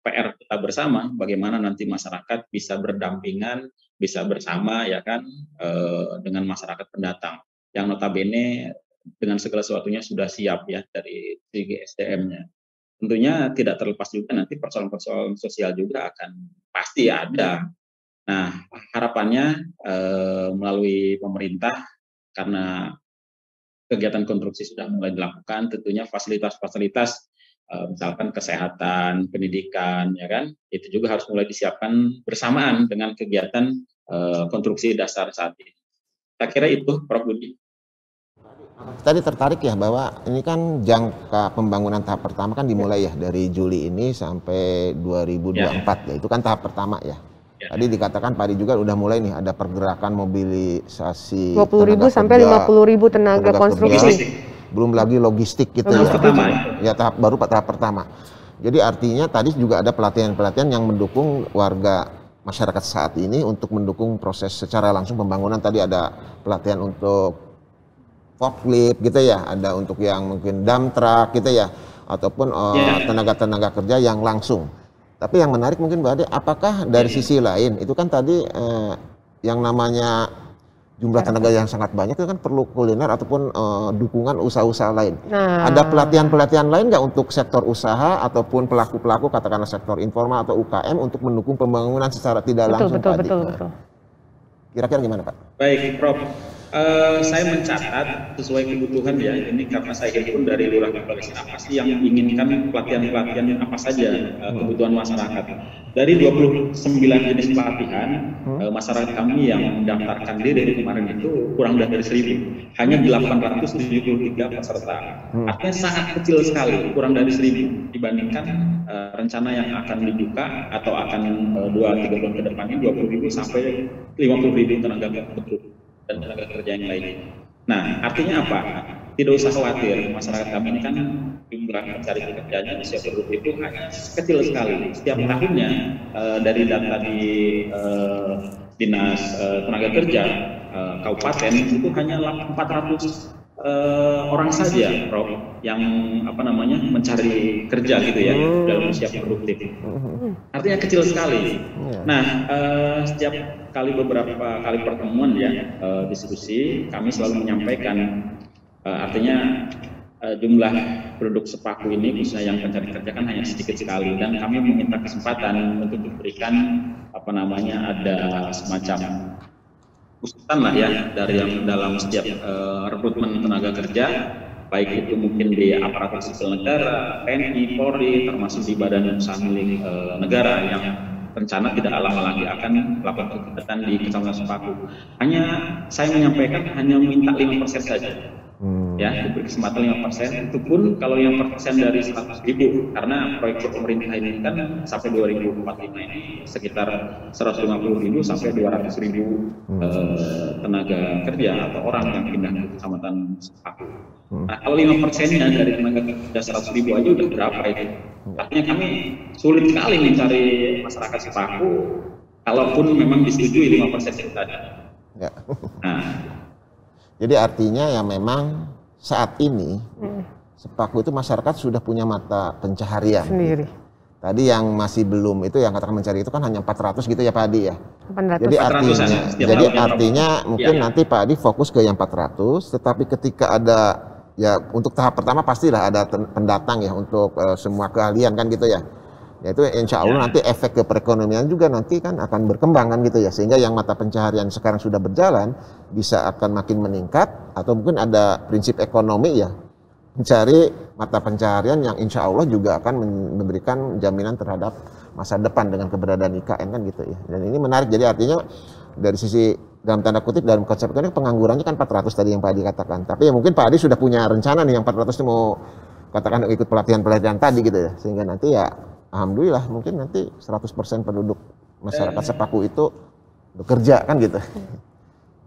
[SPEAKER 5] PR kita bersama, bagaimana nanti masyarakat bisa berdampingan, bisa bersama ya kan dengan masyarakat pendatang yang notabene dengan segala sesuatunya sudah siap ya dari segi SDM-nya. Tentunya tidak terlepas juga nanti persoalan-persoalan sosial juga akan pasti ada. Nah, harapannya melalui pemerintah karena kegiatan konstruksi sudah mulai dilakukan, tentunya fasilitas-fasilitas misalkan kesehatan, pendidikan, ya kan, itu juga harus mulai disiapkan bersamaan dengan kegiatan konstruksi dasar saat ini. Saya kira itu, Prof. Budi.
[SPEAKER 2] Tadi tertarik ya bahwa ini kan jangka pembangunan tahap pertama kan dimulai ya dari Juli ini sampai 2024 ya, itu kan tahap pertama ya. Tadi dikatakan Pak Adi juga udah mulai nih ada pergerakan mobilisasi
[SPEAKER 1] 20.000 sampai 50.000 tenaga konstruksi.
[SPEAKER 2] Belum lagi logistik gitu ya. Baru tahap pertama. Jadi artinya tadi juga ada pelatihan-pelatihan yang mendukung warga masyarakat saat ini untuk mendukung proses secara langsung pembangunan. Tadi ada pelatihan untuk forklift gitu ya, ada untuk yang mungkin dump truck gitu ya, ataupun tenaga-tenaga kerja yang langsung. Tapi yang menarik mungkin Mbak Ade, apakah dari sisi lain, itu kan tadi yang namanya jumlah tenaga yang sangat banyak itu kan perlu kuliner ataupun dukungan usaha-usaha lain. Ada pelatihan-pelatihan lain nggak untuk sektor usaha ataupun pelaku-pelaku katakanlah sektor informal atau UKM untuk mendukung pembangunan secara tidak langsung Pak Ade? Betul. Kira-kira gimana Pak?
[SPEAKER 5] Baik, Prof. Saya mencatat sesuai kebutuhan ya, ini karena saya himpun dari Lurah Koalisi apa sih yang menginginkan pelatihan-pelatihan apa saja kebutuhan masyarakat. Dari 29 jenis pelatihan, masyarakat kami yang mendaftarkan diri dari kemarin itu kurang dari 1.000, hanya 873 peserta. Artinya sangat kecil sekali, kurang dari 1.000 dibandingkan rencana yang akan dibuka atau akan 2-3 bulan ke depan ini 20.000 sampai 50.000 tenaga konstruksi dan tenaga kerja yang lainnya. Nah, artinya apa? Tidak usah khawatir, masyarakat kami ini kan jumlah pencari kerjanya usia produktif itu hanya kecil sekali. Setiap tahunnya dari data di Dinas Tenaga Kerja Kabupaten itu hanya 400 orang saja, Prof, yang mencari kerja gitu ya dalam usia produktif. Artinya kecil sekali. Nah, setiap beberapa kali pertemuan ya diskusi, kami selalu menyampaikan artinya jumlah penduduk Sepaku ini khususnya yang pencari kerja kan hanya sedikit sekali, dan kami meminta kesempatan untuk diberikan ada semacam khususan lah ya dari yang dalam setiap rekrutmen tenaga kerja, baik itu mungkin di aparatur sipil negara, TNI, Polri, termasuk di badan usaha milik negara yang rencana tidak lama lagi akan melakukan kegiatan di Kecamatan Sepaku. Hanya saya menyampaikan hanya minta 5% saja. Ya, diberi kesempatan 5%, itu pun kalau yang persen dari 100.000, karena proyek pemerintah ini kan sampai 2045 ini sekitar 150.000 sampai 200.000 tenaga kerja atau orang yang pindah ke Kecamatan Sepaku. Nah, kalau 5%-nya dari tenaga kerja 100.000 aja udah berapa itu? Artinya kami sulit sekali mencari masyarakat Sepaku, kalaupun memang disetujui 5% itu tadi.
[SPEAKER 2] Ya.
[SPEAKER 5] Nah,
[SPEAKER 2] jadi artinya ya memang saat ini Sepaku itu masyarakat sudah punya mata pencaharian.
[SPEAKER 1] Sendiri.
[SPEAKER 2] Tadi yang masih belum itu yang katakan mencari itu kan hanya 400 gitu ya Pak Adi ya.
[SPEAKER 1] 800.
[SPEAKER 2] Jadi artinya mungkin nanti Pak Adi fokus ke yang 400, tetapi ketika ada ya untuk tahap pertama pastilah ada pendatang ya untuk semua keahlian kan gitu ya. Ya itu insya Allah nanti efek ke perekonomian juga nanti kan akan berkembang kan gitu ya, sehingga yang mata pencaharian sekarang sudah berjalan bisa akan makin meningkat, atau mungkin ada prinsip ekonomi ya, mencari mata pencaharian yang insya Allah juga akan memberikan jaminan terhadap masa depan dengan keberadaan IKN kan gitu ya. Dan ini menarik, jadi artinya dari sisi dalam tanda kutip dalam konsep ekonomi penganggurannya kan 400 tadi yang Pak Adi katakan, tapi ya mungkin Pak Adi sudah punya rencana nih yang 400 itu mau katakan ikut pelatihan-pelatihan tadi gitu ya, sehingga nanti ya alhamdulillah mungkin nanti 100% penduduk masyarakat Sepaku itu bekerja kan gitu.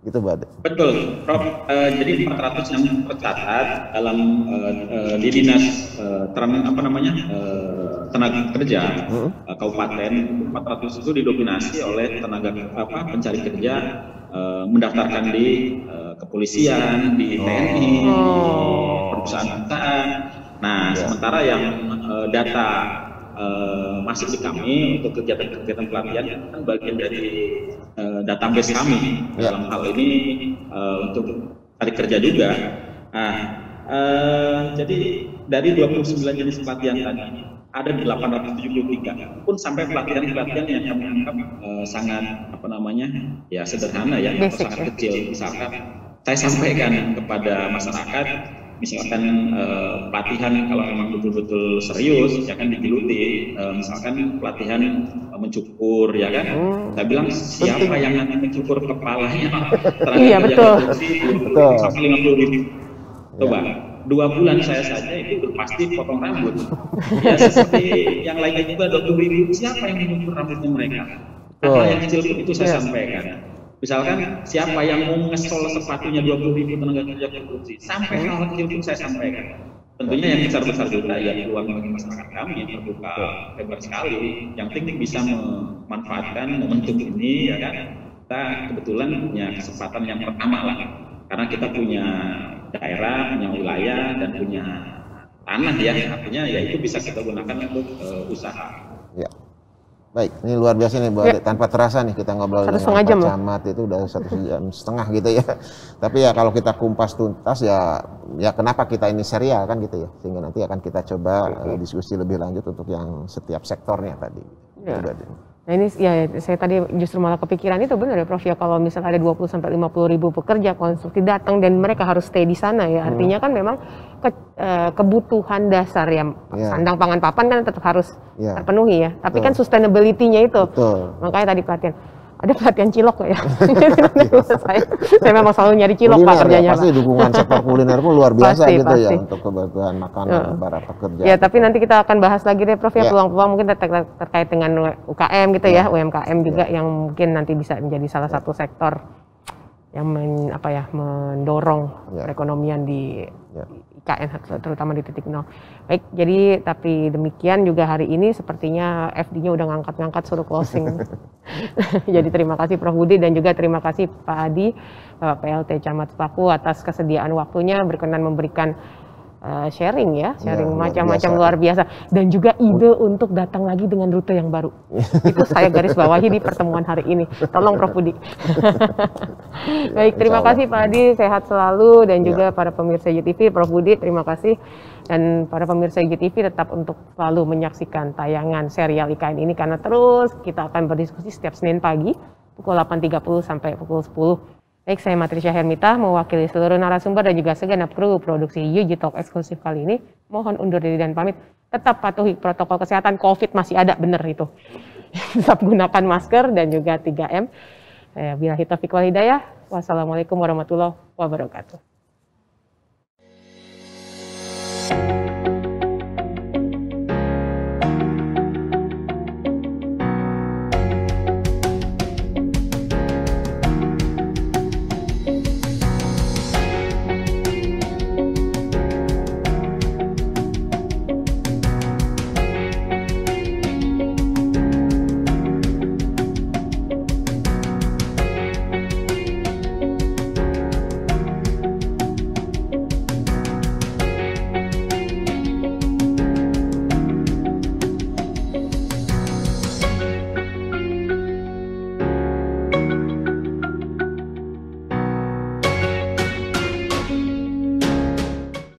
[SPEAKER 2] Gitu Mbak Ade.
[SPEAKER 5] Betul, Prof. Jadi 400 yang tercatat dalam di dinas tenaga kerja kabupaten, 400 itu didominasi oleh tenaga pencari kerja mendaftarkan di kepolisian, di TNI, perusahaan-perusahaan. Nah, sementara yang data masuk di kami untuk kegiatan pelatihan kan bagian dari database kami dalam hal ini untuk cari kerja juga. Nah, jadi dari 29 jenis pelatihan tadi ada 873 pun sampai pelatihan-pelatihan yang kami anggap sangat ya sederhana ya, atau sangat kecil. Misalkan saya sampaikan kepada masyarakat, misalkan pelatihan kalau memang betul-betul serius ya kan digeluti, misalkan pelatihan mencukur ya kan, saya bilang siapa yang nanti mencukur kepalanya
[SPEAKER 1] iya betul
[SPEAKER 5] sampai 50.000, coba 2 bulan saya saja itu pasti potong rambut ya, seperti yang lainnya juga 20.000, siapa yang mencukur rambutnya mereka, hal yang kecil pun itu saya sampaikan. Misalkan siapa yang mau ngesol sepatunya 20.000 tenaga kerja produksi, sampai hal kecil pun saya sampaikan. Tentunya yang besar-besar juga ya peluang bagi masyarakat kami yang terbuka lebar sekali. Yang penting bisa memanfaatkan momentum ini ya kan. Kita kebetulan punya kesempatan yang pertama lah, karena kita punya daerah, punya wilayah dan punya tanah ya, artinya ya itu bisa kita gunakan untuk usaha. Ya.
[SPEAKER 2] Baik, ini luar biasa nih Bu Ade, tanpa terasa nih kita ngobrol dengan Pak Camat itu udah 1,5 jam gitu ya. Tapi ya kalau kita kumpas tuntas ya kenapa kita ini serial kan gitu ya, sehingga nanti akan kita coba diskusi lebih lanjut untuk yang setiap sektornya tadi.
[SPEAKER 1] Ya. Nah ini ya saya tadi justru malah kepikiran itu benar ya Prof ya, kalau misalnya ada 20 sampai 50 ribu pekerja konstruksi datang dan mereka harus stay di sana ya, artinya kan memang kebutuhan dasar ya, sandang pangan papan kan tetap harus terpenuhi ya, tapi kan sustainability-nya itu. Makanya tadi ada pelatihan cilok ya. saya memang selalu nyari cilok kuliner, Pak kerjanya.
[SPEAKER 2] Pasti dukungan sektor kuliner pun luar biasa pasti, gitu ya untuk kebutuhan makanan para pekerja.
[SPEAKER 1] Ya tapi nanti kita akan bahas lagi deh Prof ya, peluang-peluang mungkin terkait dengan UKM gitu ya, UMKM juga yang mungkin nanti bisa menjadi salah satu sektor yang mendorong perekonomian di IKN terutama di titik nol. Baik, jadi tapi demikian juga hari ini sepertinya FD-nya udah ngangkat-ngangkat suruh closing. Jadi terima kasih Prof Budi dan juga terima kasih Pak Adi, Bapak PLT Camat Sepaku atas kesediaan waktunya berkenan memberikan sharing macam-macam luar biasa dan juga ide untuk datang lagi dengan rute yang baru. Itu saya garis bawahi di pertemuan hari ini. Tolong Prof Budi. Baik, terima kasih Pak Adi, sehat selalu dan juga para pemirsa IGTV, Prof Budi terima kasih, dan para pemirsa IGTV tetap untuk selalu menyaksikan tayangan serial IKN ini karena terus kita akan berdiskusi setiap Senin pagi pukul 8.30 sampai pukul 10. Baik, saya Matricia Hermita mewakili seluruh narasumber dan juga segenap kru produksi UG Talk eksklusif kali ini. Mohon undur diri dan pamit. Tetap patuhi protokol kesehatan, COVID masih ada, bener itu. Tetap gunakan masker dan juga 3M. Billahi taufiq wal hidayah. Wassalamualaikum warahmatullahi wabarakatuh.